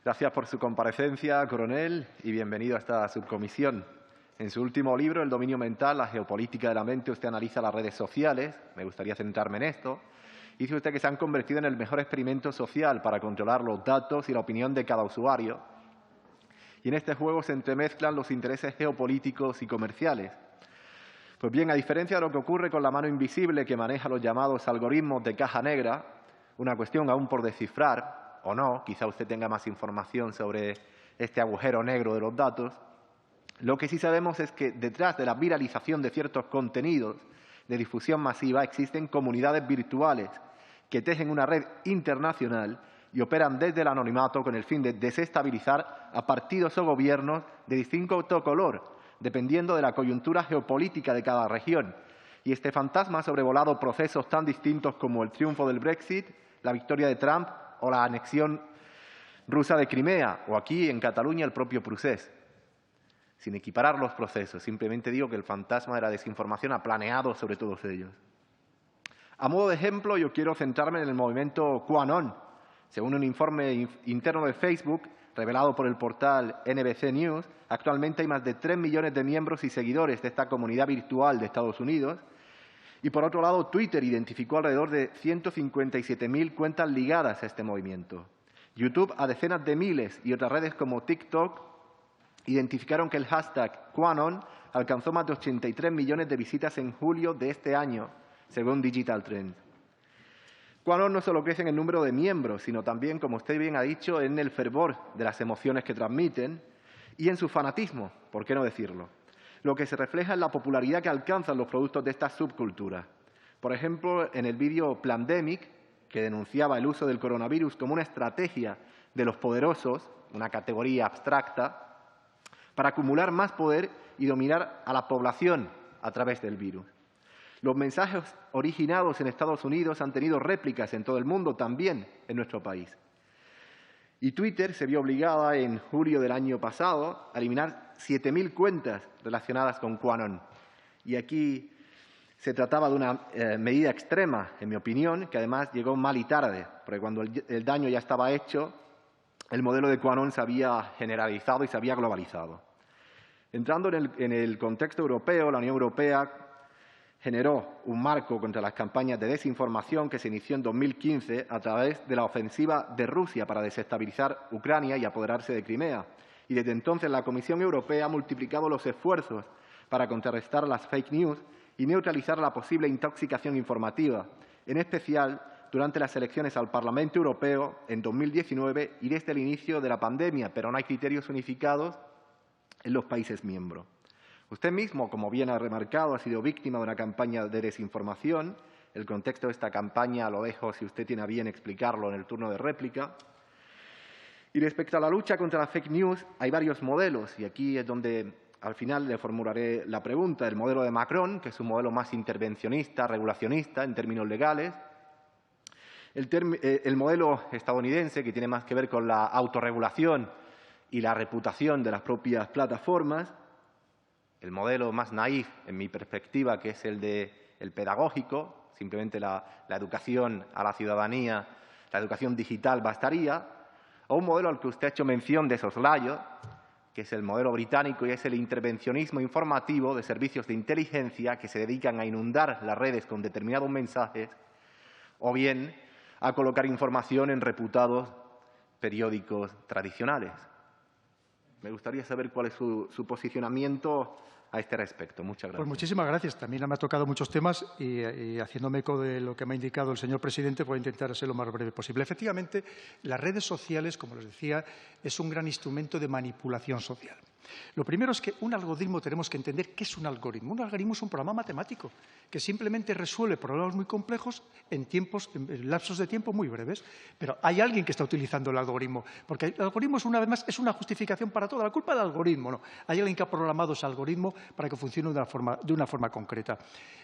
Gracias por su comparecencia, coronel, y bienvenido a esta subcomisión. En su último libro, El dominio mental, la geopolítica de la mente, usted analiza las redes sociales. Me gustaría centrarme en esto. Dice usted que se han convertido en el mejor experimento social para controlar los datos y la opinión de cada usuario. Y en este juego se entremezclan los intereses geopolíticos y comerciales. Pues bien, a diferencia de lo que ocurre con la mano invisible que maneja los llamados algoritmos de caja negra, una cuestión aún por descifrar, o no, quizá usted tenga más información sobre este agujero negro de los datos, lo que sí sabemos es que detrás de la viralización de ciertos contenidos de difusión masiva existen comunidades virtuales que tejen una red internacional y operan desde el anonimato con el fin de desestabilizar a partidos o gobiernos de distinto color, dependiendo de la coyuntura geopolítica de cada región. Y este fantasma ha sobrevolado procesos tan distintos como el triunfo del Brexit, la victoria de Trump o la anexión rusa de Crimea, o aquí en Cataluña el propio Procés. Sin equiparar los procesos, simplemente digo que el fantasma de la desinformación ha planeado sobre todos ellos. A modo de ejemplo, yo quiero centrarme en el movimiento QAnon. Según un informe interno de Facebook, revelado por el portal NBC News, actualmente hay más de 3 millones de miembros y seguidores de esta comunidad virtual de Estados Unidos. Y por otro lado, Twitter identificó alrededor de 157.000 cuentas ligadas a este movimiento. YouTube a decenas de miles y otras redes como TikTok identificaron que el hashtag QAnon alcanzó más de 83 millones de visitas en julio de este año, según Digital Trends. QAnon no solo crece en el número de miembros, sino también, como usted bien ha dicho, en el fervor de las emociones que transmiten y en su fanatismo, ¿por qué no decirlo? Lo que se refleja en la popularidad que alcanzan los productos de esta subcultura. Por ejemplo, en el vídeo Plandemic, que denunciaba el uso del coronavirus como una estrategia de los poderosos, una categoría abstracta, para acumular más poder y dominar a la población a través del virus. Los mensajes originados en Estados Unidos han tenido réplicas en todo el mundo, también en nuestro país. Y Twitter se vio obligada en julio del año pasado a eliminar 7.000 cuentas relacionadas con QAnon. Y aquí se trataba de una medida extrema, en mi opinión, que además llegó mal y tarde, porque cuando el daño ya estaba hecho, el modelo de QAnon se había generalizado y se había globalizado. Entrando en el contexto europeo, la Unión Europea generó un marco contra las campañas de desinformación que se inició en 2015 a través de la ofensiva de Rusia para desestabilizar Ucrania y apoderarse de Crimea. Y desde entonces la Comisión Europea ha multiplicado los esfuerzos para contrarrestar las fake news y neutralizar la posible intoxicación informativa, en especial durante las elecciones al Parlamento Europeo en 2019 y desde el inicio de la pandemia, pero no hay criterios unificados en los países miembros. Usted mismo, como bien ha remarcado, ha sido víctima de una campaña de desinformación. El contexto de esta campaña lo dejo, si usted tiene a bien explicarlo, en el turno de réplica. Y respecto a la lucha contra la fake news, hay varios modelos, y aquí es donde al final le formularé la pregunta. El modelo de Macron, que es un modelo más intervencionista, regulacionista en términos legales. El modelo estadounidense, que tiene más que ver con la autorregulación y la reputación de las propias plataformas. El modelo más naif, en mi perspectiva, que es el pedagógico, simplemente la educación a la ciudadanía, la educación digital bastaría, o un modelo al que usted ha hecho mención de soslayo, que es el modelo británico y es el intervencionismo informativo de servicios de inteligencia que se dedican a inundar las redes con determinados mensajes o bien a colocar información en reputados periódicos tradicionales. Me gustaría saber cuál es su posicionamiento a este respecto. Muchas gracias. Pues muchísimas gracias. También me ha tocado muchos temas y haciéndome eco de lo que me ha indicado el señor presidente, voy a intentar ser lo más breve posible. Efectivamente, las redes sociales, como les decía, es un gran instrumento de manipulación social. Lo primero es que un algoritmo tenemos que entender qué es un algoritmo. Un algoritmo es un programa matemático que simplemente resuelve problemas muy complejos en lapsos de tiempo muy breves. Pero hay alguien que está utilizando el algoritmo, porque el algoritmo, una vez más, es una justificación para todo. La culpa del algoritmo, no. Hay alguien que ha programado ese algoritmo para que funcione de una forma concreta.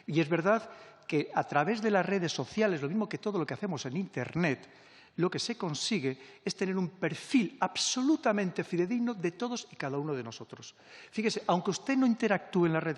Y es verdad que a través de las redes sociales, lo mismo que todo lo que hacemos en Internet, lo que se consigue es tener un perfil absolutamente fidedigno de todos y cada uno de nosotros. Fíjese, aunque usted no interactúe en las redes